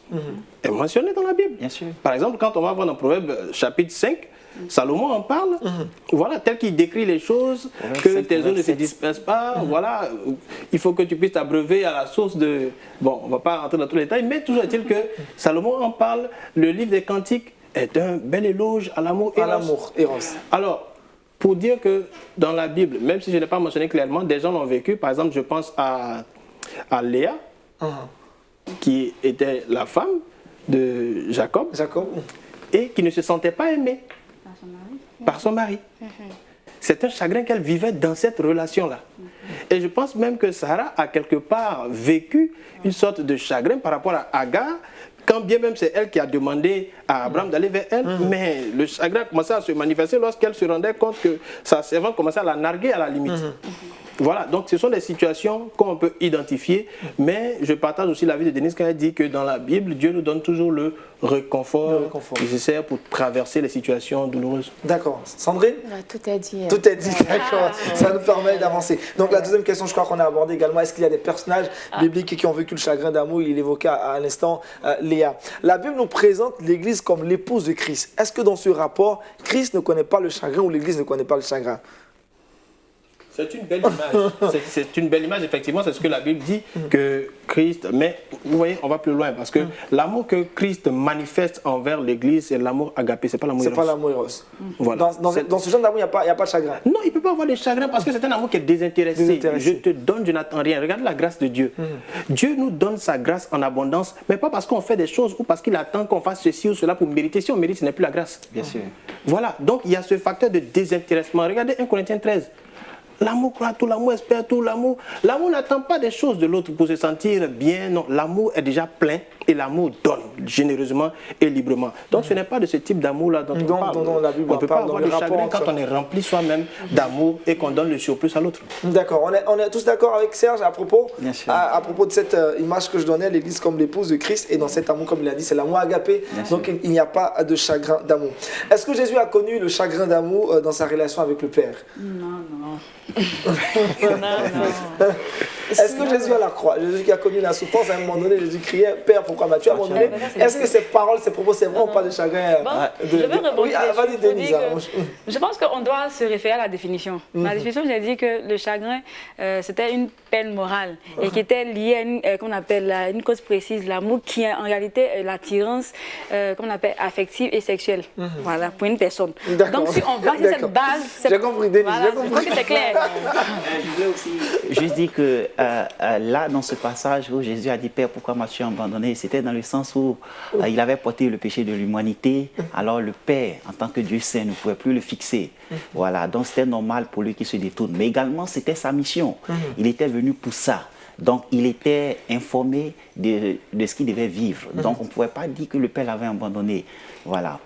est mentionné dans la Bible. Bien sûr. Par exemple, quand on va voir dans Proverbe chapitre 5, Salomon en parle, voilà, tel qu'il décrit les choses, que tes eaux ne se dispersent pas, voilà, il faut que tu puisses t'abreuver à la source de... Bon, on ne va pas rentrer dans tous les détails, mais toujours est-il que Salomon en parle, le livre des Cantiques est un bel éloge à l'amour Eros. À l'amour, Eros. Alors, pour dire que dans la Bible, même si je n'ai pas mentionné clairement, des gens l'ont vécu, par exemple, je pense à Léa, qui était la femme de Jacob, et qui ne se sentait pas aimée par son mari. C'est un chagrin qu'elle vivait dans cette relation-là. Et je pense même que Sarah a quelque part vécu une sorte de chagrin par rapport à Agar, quand bien même c'est elle qui a demandé à Abraham d'aller vers elle, mais le chagrin commençait à se manifester lorsqu'elle se rendait compte que sa servante commençait à la narguer à la limite. Voilà, donc ce sont des situations qu'on peut identifier, mais je partage aussi l'avis de Denise quand elle dit que dans la Bible, Dieu nous donne toujours le réconfort nécessaire pour traverser les situations douloureuses. D'accord. Sandrine? Tout est dit. Tout est dit, d'accord. Ça nous permet d'avancer. Donc la deuxième question, je crois qu'on a abordé également, est-ce qu'il y a des personnages bibliques qui ont vécu le chagrin d'amour? Il évoquait à l'instant Léa. La Bible nous présente l'Église comme l'épouse de Christ. Est-ce que dans ce rapport, Christ ne connaît pas le chagrin ou l'Église ne connaît pas le chagrin? C'est une belle image. C'est une belle image, effectivement, c'est ce que la Bible dit, que Christ... Mais vous voyez, on va plus loin, parce que l'amour que Christ manifeste envers l'Église, c'est l'amour agapé, c'est pas l'amour éros. C'est pas l'amour éros. Voilà. Dans ce genre d'amour, il n'y a pas de chagrin. Non, il ne peut pas avoir de chagrin, parce que c'est un amour qui est désintéressé. Je te donne, je n'attends rien. Regarde la grâce de Dieu. Dieu nous donne sa grâce en abondance, mais pas parce qu'on fait des choses ou parce qu'il attend qu'on fasse ceci ou cela pour mériter. Si on mérite, ce n'est plus la grâce. Bien sûr. Voilà, donc il y a ce facteur de désintéressement. Regardez 1 Corinthiens 13. L'amour croit tout, l'amour espère tout, l'amour n'attend pas des choses de l'autre pour se sentir bien. Non, l'amour est déjà plein et l'amour donne généreusement et librement. Donc ce n'est pas de ce type d'amour-là dont on parle. Dont la Bible on ne peut pas parle avoir dans le le chagrin rapport quand on est rempli soi-même d'amour et qu'on donne le surplus à l'autre. D'accord, on est tous d'accord avec Serge à propos, Bien sûr. à propos de cette image que je donnais, l'Église comme l'épouse de Christ, et dans cet amour, comme il a dit, c'est l'amour agapé, donc il n'y a pas de chagrin d'amour. Est-ce que Jésus a connu le chagrin d'amour dans sa relation avec le Père? Non. Est-ce que Jésus à la croix, Jésus qui a connu la souffrance, à un moment donné, Jésus criait, Père, pourquoi m'as-tu abandonné? Est-ce que ces paroles, ces propos, c'est vraiment pas de chagrin? Je vais rebondir. Oui, vas-y, Denise. Je pense qu'on doit se référer à la définition. La définition, j'ai dit que le chagrin, c'était une peine morale et qui était liée à une, qu'on appelle une cause précise, l'amour, qui est en réalité l'attirance, qu'on appelle affective et sexuelle, voilà, pour une personne. Donc, si on va sur cette base... J'ai compris, Denise, voilà, j'ai compris. je pense que c'est clair. Je voulais aussi juste dire que là, dans ce passage où Jésus a dit « Père, pourquoi m'as-tu abandonné ?» C'était dans le sens où il avait porté le péché de l'humanité. Alors le Père, en tant que Dieu saint, ne pouvait plus le fixer. Voilà, donc c'était normal pour lui qu'il se détourne. Mais également, c'était sa mission. Il était venu pour ça. Donc, il était informé de ce qu'il devait vivre. Donc, on ne pouvait pas dire que le Père l'avait abandonné. Voilà,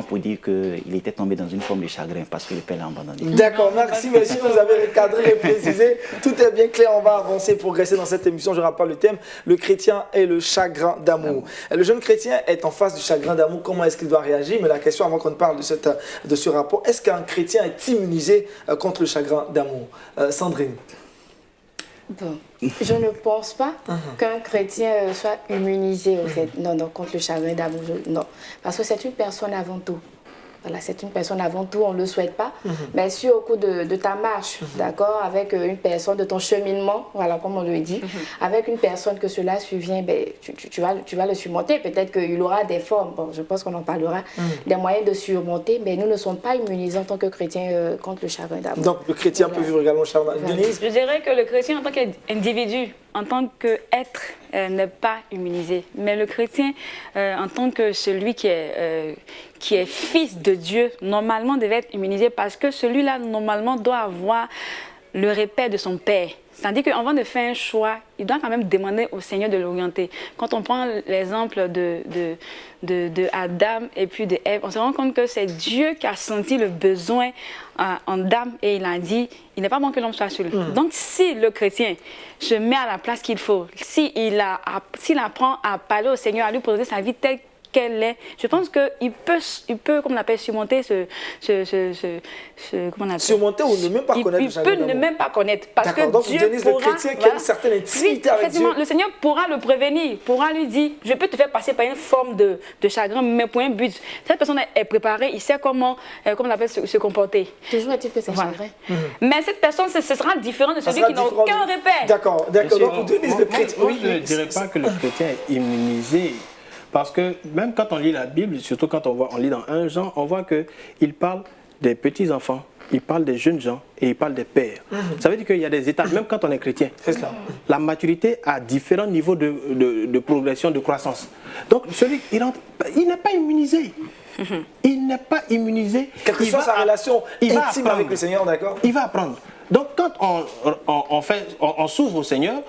pour dire qu'il était tombé dans une forme de chagrin parce que le Père l'a abandonné. D'accord, merci messieurs, vous avez recadré et précisé. Tout est bien clair, on va avancer, progresser dans cette émission. Je rappelle le thème, le chrétien et le chagrin d'amour. Le jeune chrétien est en face du chagrin d'amour, comment est-ce qu'il doit réagir? Mais la question, avant qu'on parle de ce rapport, est-ce qu'un chrétien est immunisé contre le chagrin d'amour? Sandrine. Bon, je ne pense pas qu'un chrétien soit immunisé au fait, non, contre le chagrin d'amour, non. Parce que c'est une personne avant tout. Voilà, c'est une personne avant tout, on ne le souhaite pas. Mais si au cours de ta marche, d'accord, avec une personne, de ton cheminement, voilà, comme on le dit, avec une personne que cela survient, ben, tu vas le surmonter. Peut-être qu'il aura des formes, bon, je pense qu'on en parlera, des moyens de surmonter, mais nous ne sommes pas immunisés en tant que chrétiens contre le chagrin d'amour. Donc le chrétien peut vivre également le chagrin d'amour. Denise? Je dirais que le chrétien en tant qu'individu, en tant qu'être, n'est pas immunisé. Mais le chrétien, en tant que celui qui est fils de Dieu, normalement devait être immunisé parce que celui-là, normalement, doit avoir le repère de son Père. C'est-à-dire qu'avant de faire un choix, il doit quand même demander au Seigneur de l'orienter. Quand on prend l'exemple de Adam et puis de Ève, on se rend compte que c'est Dieu qui a senti le besoin en Adam et il a dit, il n'est pas bon que l'homme soit seul. Donc si le chrétien se met à la place qu'il faut, s'il apprend à parler au Seigneur, à lui poser sa vie telle qu'elle est, je pense qu'il peut, comme on appelle, surmonter comment on appelle, surmonter ou ne même pas connaître le chagrin d'amour. Il peut ne même pas connaître. Parce que donc Dieu Denise, pourra, le chrétien qui a une certaine intimité avec Dieu. Le Seigneur pourra le prévenir, pourra lui dire, je peux te faire passer par une forme de chagrin, mais pour un but. Cette personne est préparée, il sait comment on appelle, se comporter. Toujours est-il que c'est chagrin. Mais cette personne, ce sera différent de celui qui n'a aucun repère. D'accord. Donc pour Denise, le chrétien... Oui, je ne dirais pas que le chrétien est immunisé. Parce que même quand on lit la Bible, surtout quand on lit dans 1 Jean, on voit qu'il parle des petits-enfants, il parle des jeunes gens et il parle des pères. Ça veut dire qu'il y a des étapes, même quand on est chrétien. C'est cela. La maturité a différents niveaux de progression, de croissance. Donc celui qui rentre, il n'est pas immunisé. Il n'est pas immunisé. Quelle que soit sa relation intime avec le Seigneur, d'accord? Il va apprendre. Donc quand on s'ouvre au Seigneur,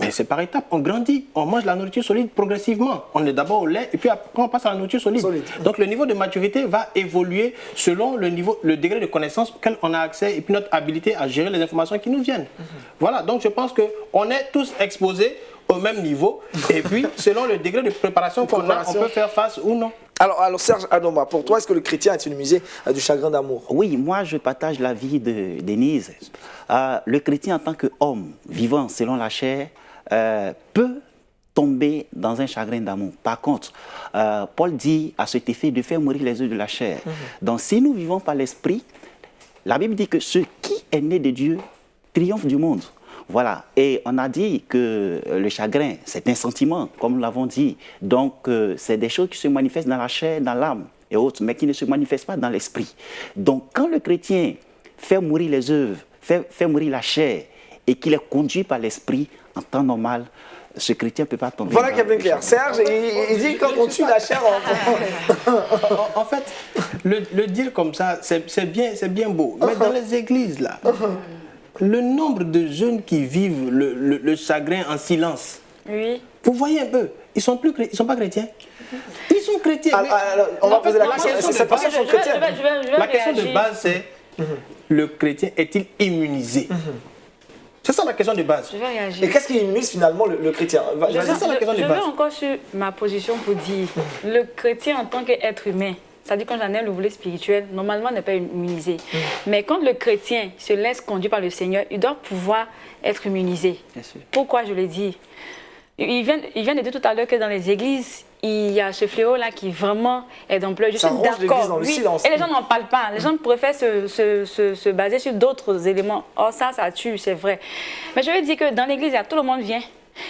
mais c'est par étapes, on grandit, on mange la nourriture solide progressivement. On est d'abord au lait et puis après on passe à la nourriture solide. Donc le niveau de maturité va évoluer selon le degré de connaissance auquel on a accès et puis notre habilité à gérer les informations qui nous viennent. Voilà, donc je pense qu'on est tous exposés au même niveau et puis selon le degré de préparation qu'on a, on peut faire face ou non. Alors Serge Adoma, pour toi, est-ce que le chrétien est immunisé du chagrin d'amour? Oui, moi je partage l'avis de Denise. Le chrétien en tant qu'homme vivant selon la chair peut tomber dans un chagrin d'amour. Par contre, Paul dit à cet effet de faire mourir les œufs de la chair. Donc si nous vivons par l'esprit, la Bible dit que ce qui est né de Dieu triomphe du monde. Voilà, et on a dit que le chagrin, c'est un sentiment, comme nous l'avons dit. Donc, c'est des choses qui se manifestent dans la chair, dans l'âme et autres, mais qui ne se manifestent pas dans l'esprit. Donc, quand le chrétien fait mourir les œuvres, fait mourir la chair, et qu'il est conduit par l'esprit en temps normal, ce chrétien ne peut pas tomber. Voilà qui est bien clair. Serge, il dit quand on tue la chair, En fait, le dire comme ça, c'est bien beau. Mais dans les églises, là, le nombre de jeunes qui vivent le chagrin en silence, Oui. vous voyez un peu, ils sont pas chrétiens. Ils sont chrétiens. Alors, on va poser la question. C'est pas ça son chrétien. La question de base, c'est le chrétien est-il immunisé? C'est ça la question de base. Je vais réagir. Et qu'est-ce qui immunise finalement le chrétien? C'est ça la question de Je base. veux encore sur ma position pour dire, le chrétien en tant qu'être humain, c'est-à-dire quand j'en ai le volet spirituel, normalement n'est pas immunisé. Mais quand le chrétien se laisse conduire par le Seigneur, il doit pouvoir être immunisé. Bien sûr. Pourquoi je le dis? Il vient de dire tout à l'heure que dans les églises, il y a ce fléau-là qui vraiment est d'ampleur. Je Ça suis ronge l'église d'accord. dans le Oui. silence. Et les gens n'en parlent pas. Les gens préfèrent se baser sur d'autres éléments. Oh, ça tue, c'est vrai. Mais je veux dire que dans l'église, tout le monde vient.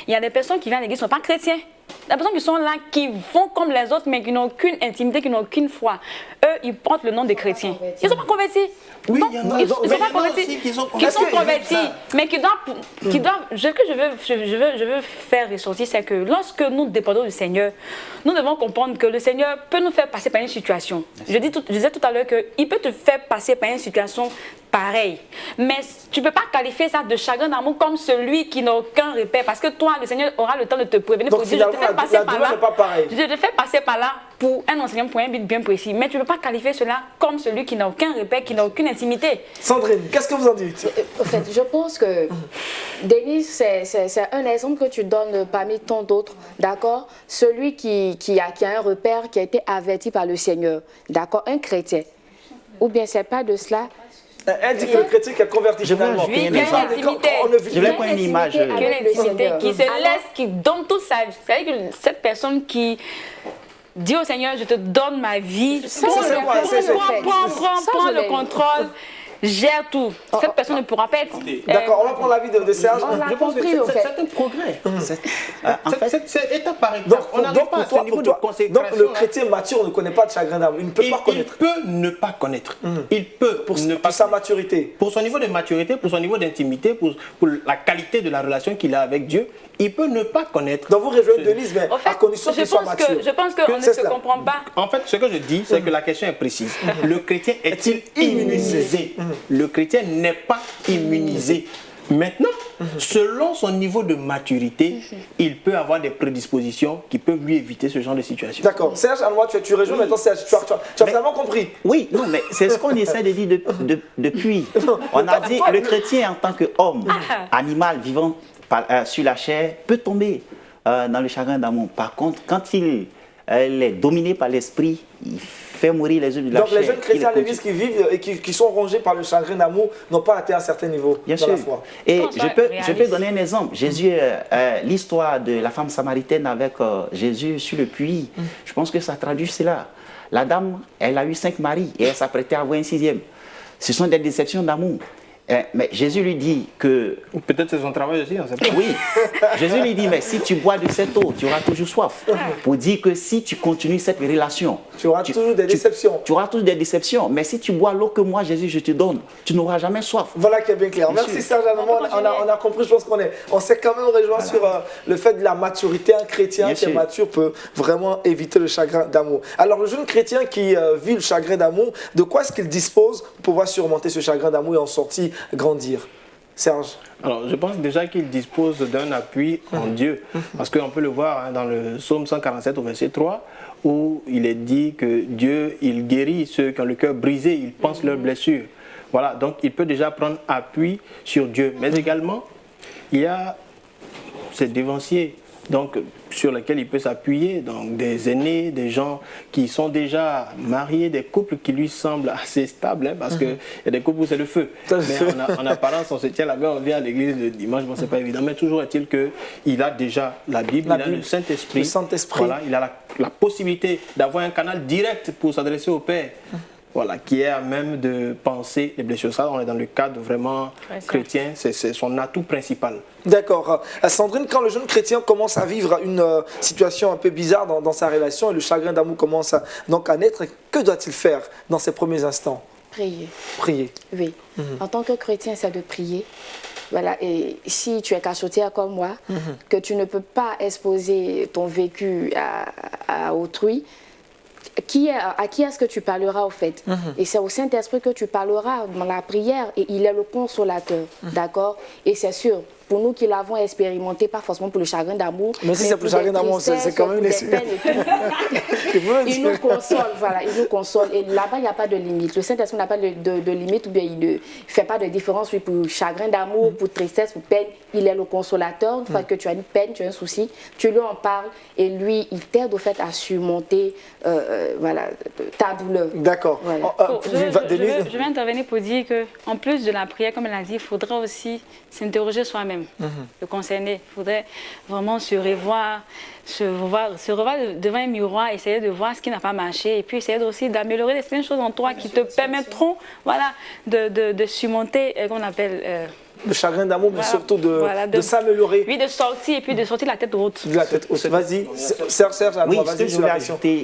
Il y a des personnes qui viennent à l'église qui ne sont pas chrétiens. Des personnes qui sont là, qui font comme les autres, mais qui n'ont aucune intimité, qui n'ont aucune foi. Eux, ils portent le nom des chrétiens. Ils ne sont pas convertis. Oui, Non, il y en a. ils ne Mais sont il y en pas a convertis. aussi qui sont Qui sont convertis. convertis, Ça. mais qui doivent, ce que je veux faire ressortir, c'est que lorsque nous dépendons du Seigneur, nous devons comprendre que le Seigneur peut nous faire passer par une situation. Je disais tout à l'heure qu'il peut te faire passer par une situation pareille. Mais tu ne peux pas qualifier ça de chagrin d'amour comme celui qui n'a aucun repère. Parce que toi, le Seigneur aura le temps de te prévenir Donc pour dire, je te finalement, fais passer la par douleur là. n'est pas pareille. Je te fais passer par là pour un enseignement, pour un but bien précis. Mais tu ne peux pas qualifier cela comme celui qui n'a aucun repère, qui n'a aucune intimité. Sandrine, qu'est-ce que vous en dites? En fait, je pense que, Denis, c'est un exemple que tu donnes parmi tant d'autres, d'accord? Celui qui a un repère, qui a été averti par le Seigneur, d'accord? Un chrétien. Ou bien c'est pas de cela. Elle dit que le chrétien qui est converti Je veux finalement. ajouter une Oui, exemple. intimité. Je vais prendre une image. Avec le L'intimité, Seigneur. qui se laisse, qui donne toute sa vie. C'est-à-dire que cette personne qui dit au Seigneur, je te donne ma vie, Ça, prends c'est quoi? C'est- Ça, prends je le l'ai- contrôle, gère tout. Cette personne ne pourra pas être... D'accord, on va prendre l'avis de Serge. On l'a Je pense que compris, au fait. c'est un progrès. En fait, C'est étape par étape. Donc, On n'arrive pas à ce niveau de donc consécration. le chrétien mature ne connaît pas de chagrin d'amour. Il ne peut pas Il connaître. peut ne pas connaître. Il peut ne pas Pour sa connaître. maturité. Pour son niveau de maturité, pour son niveau d'intimité, pour la qualité de la relation qu'il a avec Dieu, il peut ne pas connaître. Donc vous rejoignez Denise, mais En fait, à condition qu'il soit mature. je pense qu'on ne C'est se cela. comprend pas. En fait, ce que je dis, c'est que la question est précise. Le chrétien est-il immunisé? Le chrétien n'est pas immunisé. Maintenant, selon son niveau de maturité, il peut avoir des prédispositions qui peuvent lui éviter ce genre de situation. D'accord. Serge, à moi, tu rejoins maintenant Serge. Tu as finalement compris. oui, non, mais c'est ce qu'on essaie de dire depuis. On a dit le chrétien en tant qu'homme, animal vivant sur la chair, peut tomber dans le chagrin d'amour. Par contre, quand il est dominé par l'esprit, il fait mourir les œuvres de la Donc chair. les jeunes chrétiens à Il est l'église qui vivent et qui sont rongés par le chagrin d'amour n'ont pas atteint un certain niveau Bien dans sûr. la foi. Et Comment ça, je peux réaliste? donner un exemple. Jésus, l'histoire de la femme samaritaine avec Jésus sur le puits, je pense que ça traduit cela. La dame, elle a eu 5 maris et elle s'apprêtait à avoir un 6e. Ce sont des déceptions d'amour. Mais Jésus lui dit que Ou peut-être c'est son travail aussi, on sait pas. oui, Jésus lui dit, mais si tu bois de cette eau, tu auras toujours soif. Pour dire que si tu continues cette relation, Tu auras toujours des déceptions. Tu auras toujours des déceptions. Mais si tu bois l'eau que moi, Jésus, je te donne, tu n'auras jamais soif. Voilà qui est bien clair. Merci Serge. On a compris, je pense on s'est quand même rejoint sur le fait de la maturité. Un chrétien Bien qui est sûr. mature peut vraiment éviter le chagrin d'amour. Alors le jeune chrétien qui vit le chagrin d'amour, de quoi est-ce qu'il dispose pour pouvoir surmonter ce chagrin d'amour et en sortir grandir? Serge. Alors, je pense déjà qu'il dispose d'un appui en Dieu. Parce qu'on peut le voir dans le psaume 147 au verset 3, où il est dit que Dieu, il guérit ceux qui ont le cœur brisé, il pense leurs blessures. Voilà, donc il peut déjà prendre appui sur Dieu. Mais également, il y a ces dévanciers donc, sur lesquels il peut s'appuyer, donc des aînés, des gens qui sont déjà mariés, des couples qui lui semblent assez stables, hein, parce qu'il y a des couples où c'est le feu. Mais en apparence, on se tient la main, on vient à l'église le dimanche, bon, c'est pas évident. Mais toujours est-il qu'il a déjà la Bible, il a le Saint-Esprit. Le Saint-Esprit. Voilà, il a la possibilité d'avoir un canal direct pour s'adresser au Père. voilà, qui est à même de penser les blessures. Ça, on est dans le cadre vraiment chrétien, c'est son atout principal. D'accord. Sandrine, quand le jeune chrétien commence à vivre une situation un peu bizarre dans sa relation et le chagrin d'amour commence donc à naître, que doit-il faire dans ces premiers instants? Prier. Prier. Oui. En tant que chrétien, c'est de prier. Voilà, et si tu es cachotière comme moi, que tu ne peux pas exposer ton vécu à autrui, à qui est-ce que tu parleras au fait? Et c'est au Saint-Esprit que tu parleras dans la prière et il est le consolateur, d'accord? Et c'est sûr, pour nous qui l'avons expérimenté, pas forcément pour le chagrin d'amour. Mais si c'est pour le chagrin d'amour, c'est quand même une Il nous console, voilà, il nous console. Et là-bas, il n'y a pas de limite. Le Saint-Esprit n'a pas de limite ou bien il ne fait pas de différence oui, pour chagrin d'amour, pour tristesse, pour peine. Il est le consolateur. Une fois que tu as une peine, tu as un souci, tu lui en parles et lui, il t'aide au fait à surmonter voilà, ta douleur. D'accord. Voilà. Je vais intervenir pour dire qu'en plus de la prière, comme elle a dit, il faudra aussi s'interroger soi-même, le concerné. Il faudrait vraiment se revoir devant un miroir, essayer de voir ce qui n'a pas marché et puis essayer aussi d'améliorer certaines choses en toi qui te permettront voilà, de surmonter, qu'on appelle... le chagrin d'amour, mais surtout de s'améliorer. Oui, de sortir et puis de sortir la tête haute. De la tête haute. Vas-y, Serge, oui,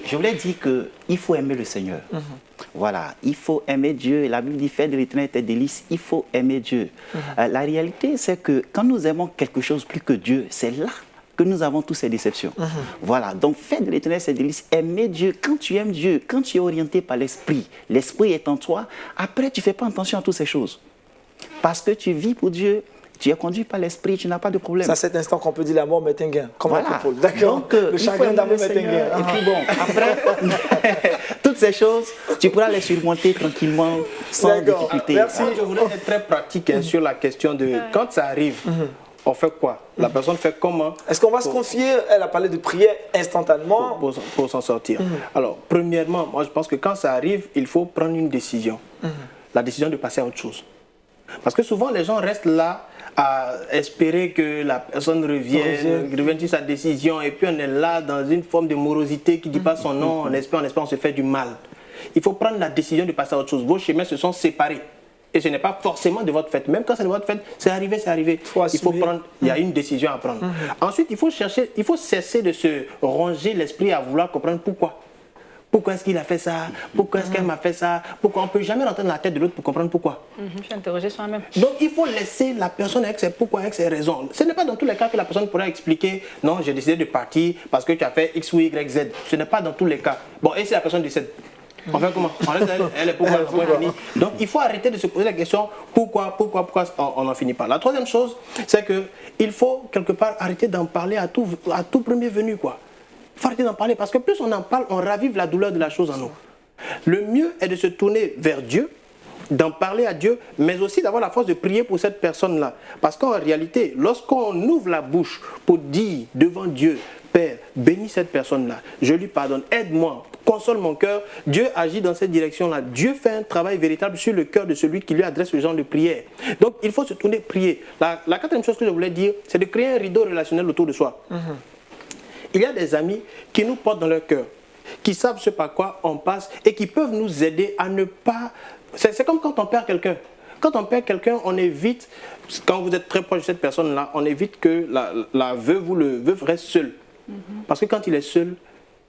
je voulais dire qu'il faut aimer le Seigneur. Voilà, il faut aimer Dieu. La Bible dit faire de l'éternel tes délices. Il faut aimer Dieu. La réalité, c'est que quand nous aimons quelque chose plus que Dieu, c'est là que nous avons tous ces déceptions. Voilà, donc faire de l'éternel tes délices, aimer Dieu. Quand tu aimes Dieu, quand tu es orienté par l'Esprit, l'Esprit est en toi, après tu ne fais pas attention à toutes ces choses. Parce que tu vis pour Dieu, tu es conduit par l'Esprit, tu n'as pas de problème. C'est à cet instant qu'on peut dire la mort met un gain. Comme voilà. D'accord. Le chagrin d'amour met un gain. Et puis bon, après, toutes ces choses, tu pourras les surmonter tranquillement, sans difficulté. Merci. Je voulais être très pratique sur la question de quand ça arrive. On fait quoi? La personne fait comment? Est-ce qu'on va se confier? Elle a parlé de prière instantanément. Pour s'en sortir. Alors, premièrement, moi je pense que quand ça arrive, il faut prendre une décision. La décision de passer à autre chose. Parce que souvent les gens restent là à espérer que la personne revienne sur sa décision et puis on est là dans une forme de morosité qui ne dit pas son nom, on espère, on se fait du mal. Il faut prendre la décision de passer à autre chose. Vos chemins se sont séparés. Et ce n'est pas forcément de votre fait. Même quand c'est de votre fait, c'est arrivé, c'est arrivé. Il y a une décision à prendre. Ensuite, il faut cesser de se ronger l'esprit à vouloir comprendre pourquoi. Pourquoi est-ce qu'il a fait ça? Pourquoi est-ce qu'elle m'a fait ça? Pourquoi? On ne peut jamais rentrer dans la tête de l'autre pour comprendre pourquoi. Je vais interroger soi-même. Donc il faut laisser la personne avec ses pourquoi, avec ses raisons. Ce n'est pas dans tous les cas que la personne pourra expliquer non, j'ai décidé de partir parce que tu as fait X ou Y, Z. Ce n'est pas dans tous les cas. Bon, et si la personne décède? On fait comment? On laisse elle est pourquoi? Donc il faut arrêter de se poser la question pourquoi on n'en finit pas. La troisième chose, c'est qu'il faut quelque part arrêter d'en parler à tout premier venu, quoi. Il faut arrêter d'en parler parce que plus on en parle, on ravive la douleur de la chose en nous. Le mieux est de se tourner vers Dieu, d'en parler à Dieu, mais aussi d'avoir la force de prier pour cette personne-là. Parce qu'en réalité, lorsqu'on ouvre la bouche pour dire devant Dieu, Père, bénis cette personne-là, je lui pardonne, aide-moi, console mon cœur, Dieu agit dans cette direction-là. Dieu fait un travail véritable sur le cœur de celui qui lui adresse ce genre de prière. Donc il faut se tourner, prier. La quatrième chose que je voulais dire, c'est de créer un rideau relationnel autour de soi. Il y a des amis qui nous portent dans leur cœur, qui savent ce par quoi on passe et qui peuvent nous aider à ne pas... C'est comme quand on perd quelqu'un. Quand on perd quelqu'un, on évite, quand vous êtes très proche de cette personne-là, on évite que la veuve ou le veuf reste seul. Parce que quand il est seul,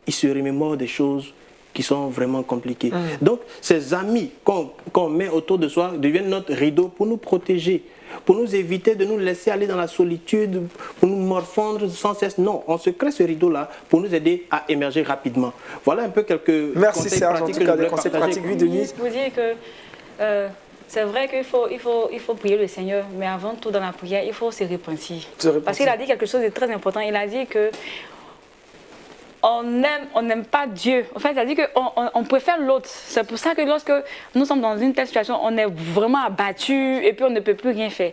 il se remémore des choses qui sont vraiment compliquées. Donc, ces amis qu'on met autour de soi deviennent notre rideau pour nous protéger, pour nous éviter de nous laisser aller dans la solitude, pour nous morfondre sans cesse. Non, on se crée ce rideau-là pour nous aider à émerger rapidement. Voilà un peu quelques conseils pratiques que je voulais partager. Oui, Denise. Vous dire que c'est vrai qu'il faut prier le Seigneur, mais avant tout dans la prière, il faut se repentir. Parce qu'il a dit quelque chose de très important. Il a dit que on n'aime pas Dieu. En fait, il a dit qu'on préfère l'autre. C'est pour ça que lorsque nous sommes dans une telle situation, on est vraiment abattu et puis on ne peut plus rien faire.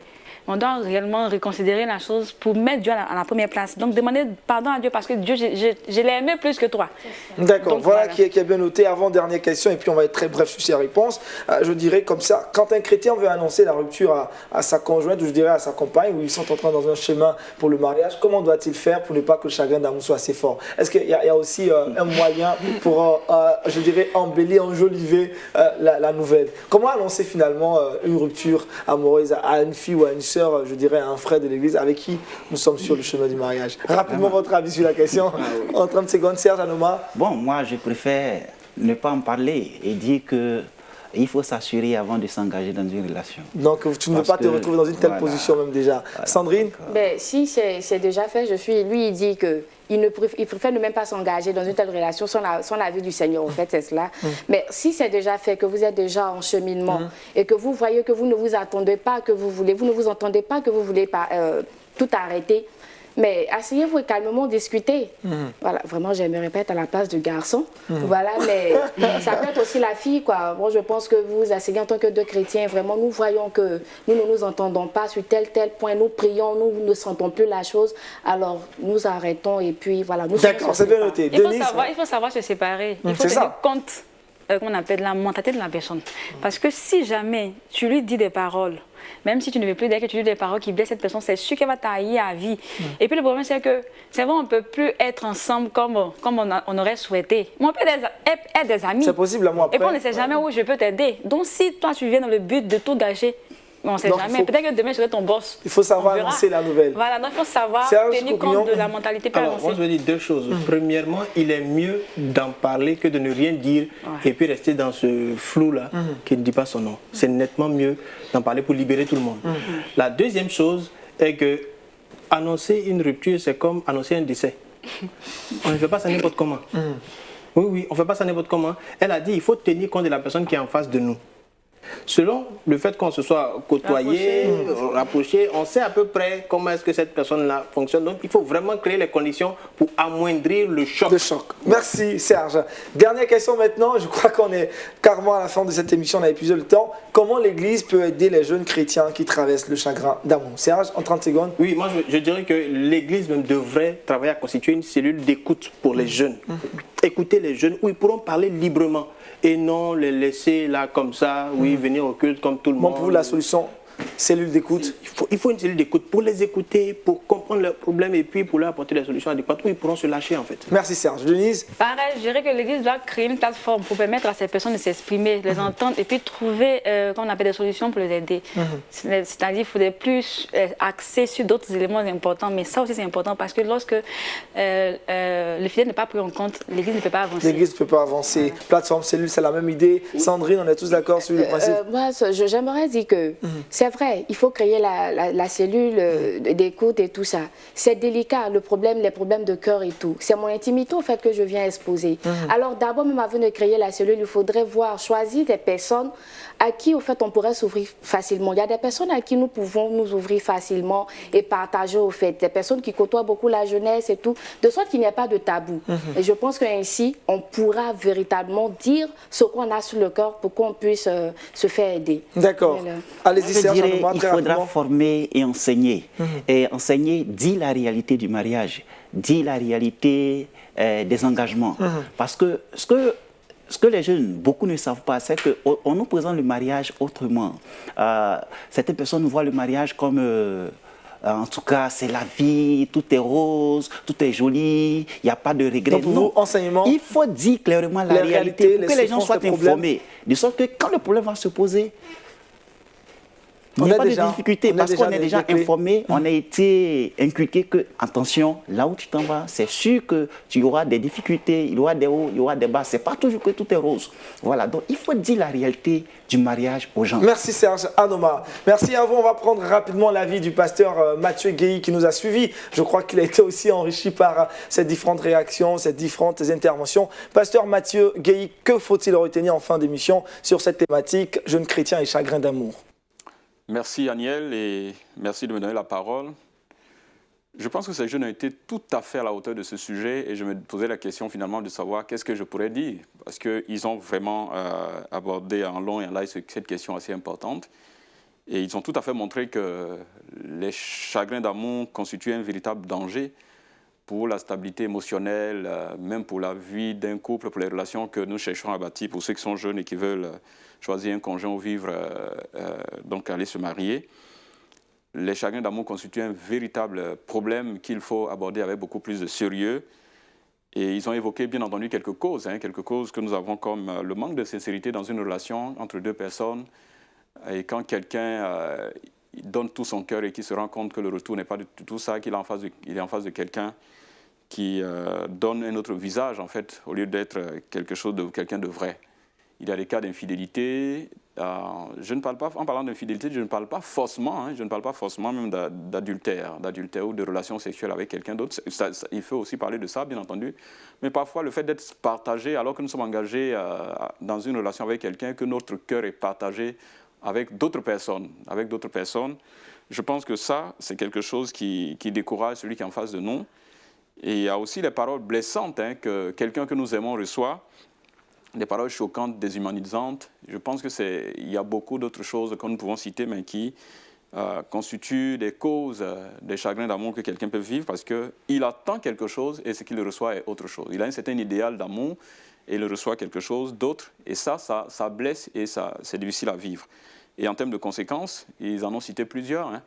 On doit réellement reconsidérer la chose pour mettre Dieu à la première place. Donc, demander pardon à Dieu parce que Dieu, je l'ai aimé plus que toi. D'accord, Donc, voilà qui est bien noté. Avant, dernière question, et puis on va être très bref sur ces réponses. Je dirais comme ça, quand un chrétien veut annoncer la rupture à sa conjointe, ou je dirais à sa compagne, où ils sont entrés dans un chemin pour le mariage, comment doit-il faire pour ne pas que le chagrin d'amour soit assez fort? Est-ce qu'il y a aussi un moyen pour, je dirais, embellir, enjoliver la nouvelle? Comment annoncer finalement une rupture amoureuse à une fille ou à une sœur, je dirais à un frère de l'église avec qui nous sommes sur le chemin du mariage? Rapidement, votre avis sur la question, en 30 secondes, Serge Anoma. Bon, moi, je préfère ne pas en parler et dire qu'il faut s'assurer avant de s'engager dans une relation. Donc, tu ne veux pas te retrouver dans une telle position même déjà. Voilà. Sandrine? Ben, si c'est déjà fait, lui, il dit que il préfère ne même pas s'engager dans une telle relation sans l'avis du Seigneur. En fait, c'est cela. Mais si c'est déjà fait, que vous êtes déjà en cheminement et que vous voyez que vous ne vous attendez pas, vous ne vous entendez pas, que vous voulez pas, tout arrêter, mais asseyez-vous et calmement discuter. Voilà, vraiment, j'aimerais pas être à la place du garçon. Voilà, mais ça peut être aussi la fille, quoi. Moi, je pense que vous vous asseyez en tant que deux chrétiens. Vraiment, nous voyons que nous ne nous entendons pas sur tel point. Nous prions, nous ne sentons plus la chose. Alors, nous arrêtons et puis voilà. D'accord, c'est bien noté. Il faut savoir se séparer. Il faut tenir compte, qu'on appelle la mentalité de la personne. Parce que si jamais tu lui dis des paroles, même si tu ne veux plus dire que tu dis des paroles qui blessent cette personne, c'est sûr qu'elle va t'haïr à vie. Et puis le problème, c'est que c'est vrai, on ne peut plus être ensemble comme on aurait souhaité. Mais on peut être des amis. C'est possible, moi, après. Et puis on ne sait jamais où je peux t'aider. Donc si toi, tu viens dans le but de tout gâcher, on ne sait jamais. Peut-être que demain, je serai ton boss. Il faut savoir annoncer la nouvelle. Voilà, donc il faut savoir tenir compte de la mentalité. Alors, moi, je veux dire deux choses. Premièrement, il est mieux d'en parler que de ne rien dire et puis rester dans ce flou-là qui ne dit pas son nom. C'est nettement mieux d'en parler pour libérer tout le monde. La deuxième chose est que annoncer une rupture, c'est comme annoncer un décès. On ne fait pas ça n'importe comment. Oui, on ne fait pas ça n'importe comment. Elle a dit il faut tenir compte de la personne qui est en face de nous. Selon le fait qu'on se soit côtoyé, rapproché, on sait à peu près comment est-ce que cette personne-là fonctionne. Donc, il faut vraiment créer les conditions pour amoindrir le choc. Merci Serge. Dernière question maintenant. Je crois qu'on est carrément à la fin de cette émission. On a épuisé le temps. Comment l'Église peut aider les jeunes chrétiens qui traversent le chagrin d'amour? Serge, en 30 secondes. Oui, moi je dirais que l'Église même devrait travailler à constituer une cellule d'écoute pour les jeunes. Écouter les jeunes où ils pourront parler librement et non les laisser là comme ça, venir au culte comme tout le monde. Pour vous, la solution, cellule d'écoute? Il faut une cellule d'écoute pour les écouter, pour comprendre leurs problèmes et puis pour leur apporter des solutions adéquates où ils pourront se lâcher en fait. Merci Serge. Denise? Pareil, je dirais que l'Église doit créer une plateforme pour permettre à ces personnes de s'exprimer, les entendre et puis trouver, comme on appelle, des solutions pour les aider. C'est-à-dire qu'il faudrait plus axer sur d'autres éléments importants, mais ça aussi c'est important parce que lorsque le fidèle n'est pas pris en compte, l'Église ne peut pas avancer. L'Église ne peut pas avancer. Plateforme, cellule, c'est la même idée. Sandrine, on est tous d'accord sur le principe? Moi, j'aimerais dire que c'est vrai, il faut créer la cellule d'écoute et tout ça. C'est délicat, les problèmes de cœur et tout. C'est mon intimité, au fait, que je viens exposer. Alors, d'abord, même avant de créer la cellule, il faudrait choisir des personnes à qui, au fait, on pourrait s'ouvrir facilement. Il y a des personnes à qui nous pouvons nous ouvrir facilement et partager, au fait. Des personnes qui côtoient beaucoup la jeunesse et tout, de sorte qu'il n'y a pas de tabou. Et je pense qu'ainsi, on pourra véritablement dire ce qu'on a sur le cœur pour qu'on puisse se faire aider. D'accord. Voilà. Allez-y, Serge. Il faudra former et enseigner. Et enseigner dit la réalité du mariage, dit la réalité des engagements. Parce que ce que les jeunes, beaucoup ne savent pas, c'est qu'on nous présente le mariage autrement. Certaines personnes voient le mariage comme... en tout cas, c'est la vie, tout est rose, tout est joli, il n'y a pas de regrets. Donc, vous, enseignement, il faut dire clairement la réalité pour que les gens soient informés. De sorte que quand le problème va se poser, il n'y a pas de difficulté parce qu'on est déjà informé, on a été inculqué que, attention, là où tu t'en vas, c'est sûr que tu auras des difficultés, il y aura des hauts, il y aura des bas, c'est pas toujours que tout est rose. Voilà, donc il faut dire la réalité du mariage aux gens. Merci Serge Anoma. Merci à vous. On va prendre rapidement l'avis du pasteur Mathieu Guéhi qui nous a suivis. Je crois qu'il a été aussi enrichi par ces différentes réactions, ces différentes interventions. Pasteur Mathieu Guéhi, que faut-il retenir en fin d'émission sur cette thématique, jeunes chrétiens et chagrin d'amour? Merci Aniel et merci de me donner la parole. Je pense que ces jeunes ont été tout à fait à la hauteur de ce sujet et je me posais la question finalement de savoir qu'est-ce que je pourrais dire parce qu'ils ont vraiment abordé en long et en large cette question assez importante. Et ils ont tout à fait montré que les chagrins d'amour constituaient un véritable danger pour la stabilité émotionnelle, même pour la vie d'un couple, pour les relations que nous cherchons à bâtir, pour ceux qui sont jeunes et qui veulent choisir un conjoint ou vivre, donc aller se marier. Les chagrins d'amour constituent un véritable problème qu'il faut aborder avec beaucoup plus de sérieux. Et ils ont évoqué, bien entendu, quelques causes que nous avons, comme le manque de sincérité dans une relation entre deux personnes. Et quand quelqu'un donne tout son cœur et qu'il se rend compte que le retour n'est pas du tout ça, qu'il est en face de quelqu'un qui donne un autre visage, en fait, au lieu d'être quelqu'un de vrai. Il y a des cas d'infidélité. Je ne parle pas, en parlant d'infidélité, je ne parle pas forcément, je ne parle pas forcément même d'adultère ou de relations sexuelles avec quelqu'un d'autre. Il faut aussi parler de ça, bien entendu. Mais parfois, le fait d'être partagé, alors que nous sommes engagés dans une relation avec quelqu'un, que notre cœur est partagé avec d'autres personnes, je pense que ça, c'est quelque chose qui décourage celui qui est en face de nous. Et il y a aussi les paroles blessantes que quelqu'un que nous aimons reçoit, des paroles choquantes, déshumanisantes. Je pense qu'il y a beaucoup d'autres choses que nous pouvons citer, mais qui constituent des causes des chagrins d'amour que quelqu'un peut vivre parce qu'il attend quelque chose et ce qu'il reçoit est autre chose. Il a un certain idéal d'amour et il reçoit quelque chose d'autre. Et ça blesse et c'est difficile à vivre. Et en termes de conséquences, ils en ont cité plusieurs.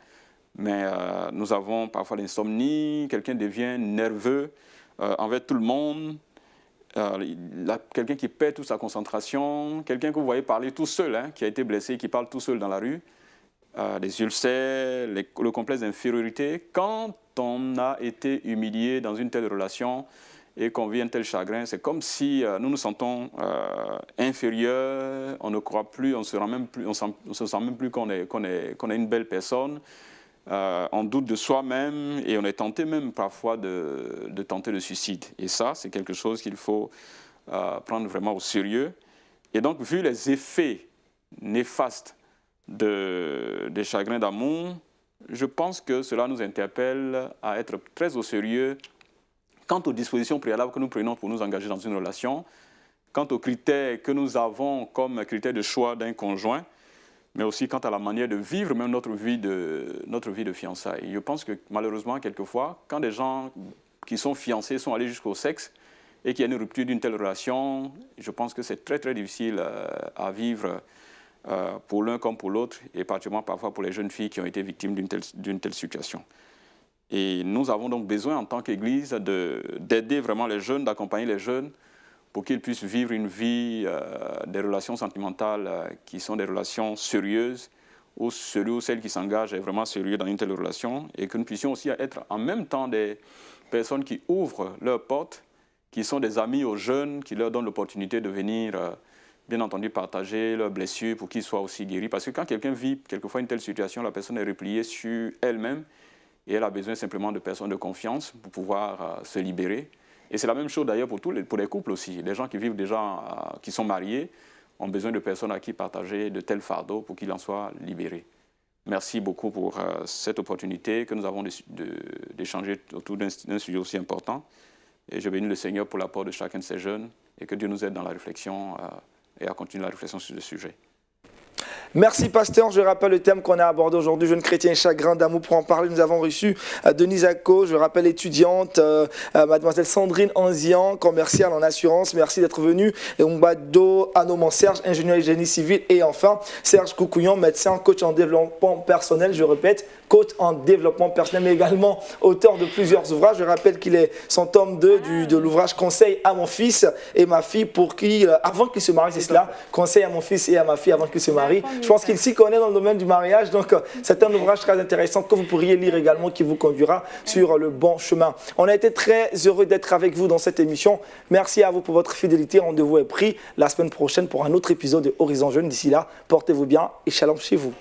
Mais nous avons parfois l'insomnie, quelqu'un devient nerveux envers tout le monde. Quelqu'un qui perd toute sa concentration, quelqu'un que vous voyez parler tout seul, qui a été blessé, qui parle tout seul dans la rue, des ulcères, le complexe d'infériorité. Quand on a été humilié dans une telle relation et qu'on vit un tel chagrin, c'est comme si nous nous sentons inférieurs, on ne croit plus, on se sent même plus qu'on est une belle personne. On doute de soi-même et on est tenté même parfois de tenter le suicide. Et ça, c'est quelque chose qu'il faut prendre vraiment au sérieux. Et donc, vu les effets néfastes des chagrins d'amour, je pense que cela nous interpelle à être très au sérieux quant aux dispositions préalables que nous prenons pour nous engager dans une relation, quant aux critères que nous avons comme critères de choix d'un conjoint, mais aussi quant à la manière de vivre même notre vie de fiançailles. Je pense que malheureusement, quelquefois, quand des gens qui sont fiancés sont allés jusqu'au sexe et qu'il y a une rupture d'une telle relation, je pense que c'est très très difficile à vivre pour l'un comme pour l'autre, et particulièrement parfois pour les jeunes filles qui ont été victimes d'une telle situation. Et nous avons donc besoin en tant qu'Église d'aider vraiment les jeunes, d'accompagner les jeunes pour qu'ils puissent vivre une vie, des relations sentimentales qui sont des relations sérieuses, où celui ou celle qui s'engage est vraiment sérieux dans une telle relation, et que nous puissions aussi être en même temps des personnes qui ouvrent leurs portes, qui sont des amis aux jeunes, qui leur donnent l'opportunité de venir, bien entendu, partager leurs blessures pour qu'ils soient aussi guéris. Parce que quand quelqu'un vit quelquefois une telle situation, la personne est repliée sur elle-même et elle a besoin simplement de personnes de confiance pour pouvoir se libérer. Et c'est la même chose d'ailleurs pour les couples aussi. Les gens qui vivent déjà, qui sont mariés, ont besoin de personnes à qui partager de tels fardeaux pour qu'ils en soient libérés. Merci beaucoup pour cette opportunité que nous avons d'échanger autour d'un sujet aussi important. Et je bénis le Seigneur pour l'apport de chacun de ces jeunes et que Dieu nous aide dans la réflexion et à continuer la réflexion sur ce sujet. Merci pasteur, je rappelle le thème qu'on a abordé aujourd'hui, jeunes chrétiens et chagrin d'amour. Pour en parler, nous avons reçu Denise Ako, je rappelle étudiante, mademoiselle Sandrine Anzian, commerciale en assurance, merci d'être venue, et Mbado Anoman Serge, ingénieur et génie civil, et enfin Serge Koukouyan, médecin, coach en développement personnel, je répète, coach en développement personnel, mais également auteur de plusieurs ouvrages. Je rappelle qu'il est son tome 2 de l'ouvrage Conseil à mon fils et ma fille pour qui, avant qu'ils se marient, c'est cela, Conseil à mon fils et à ma fille avant qu'ils se marient. Je pense qu'il s'y connaît dans le domaine du mariage, donc c'est un ouvrage très intéressant que vous pourriez lire également, qui vous conduira sur le bon chemin. On a été très heureux d'être avec vous dans cette émission. Merci à vous pour votre fidélité. Rendez-vous est pris la semaine prochaine pour un autre épisode de Horizon Jeune. D'ici là, portez-vous bien et shalom chez vous.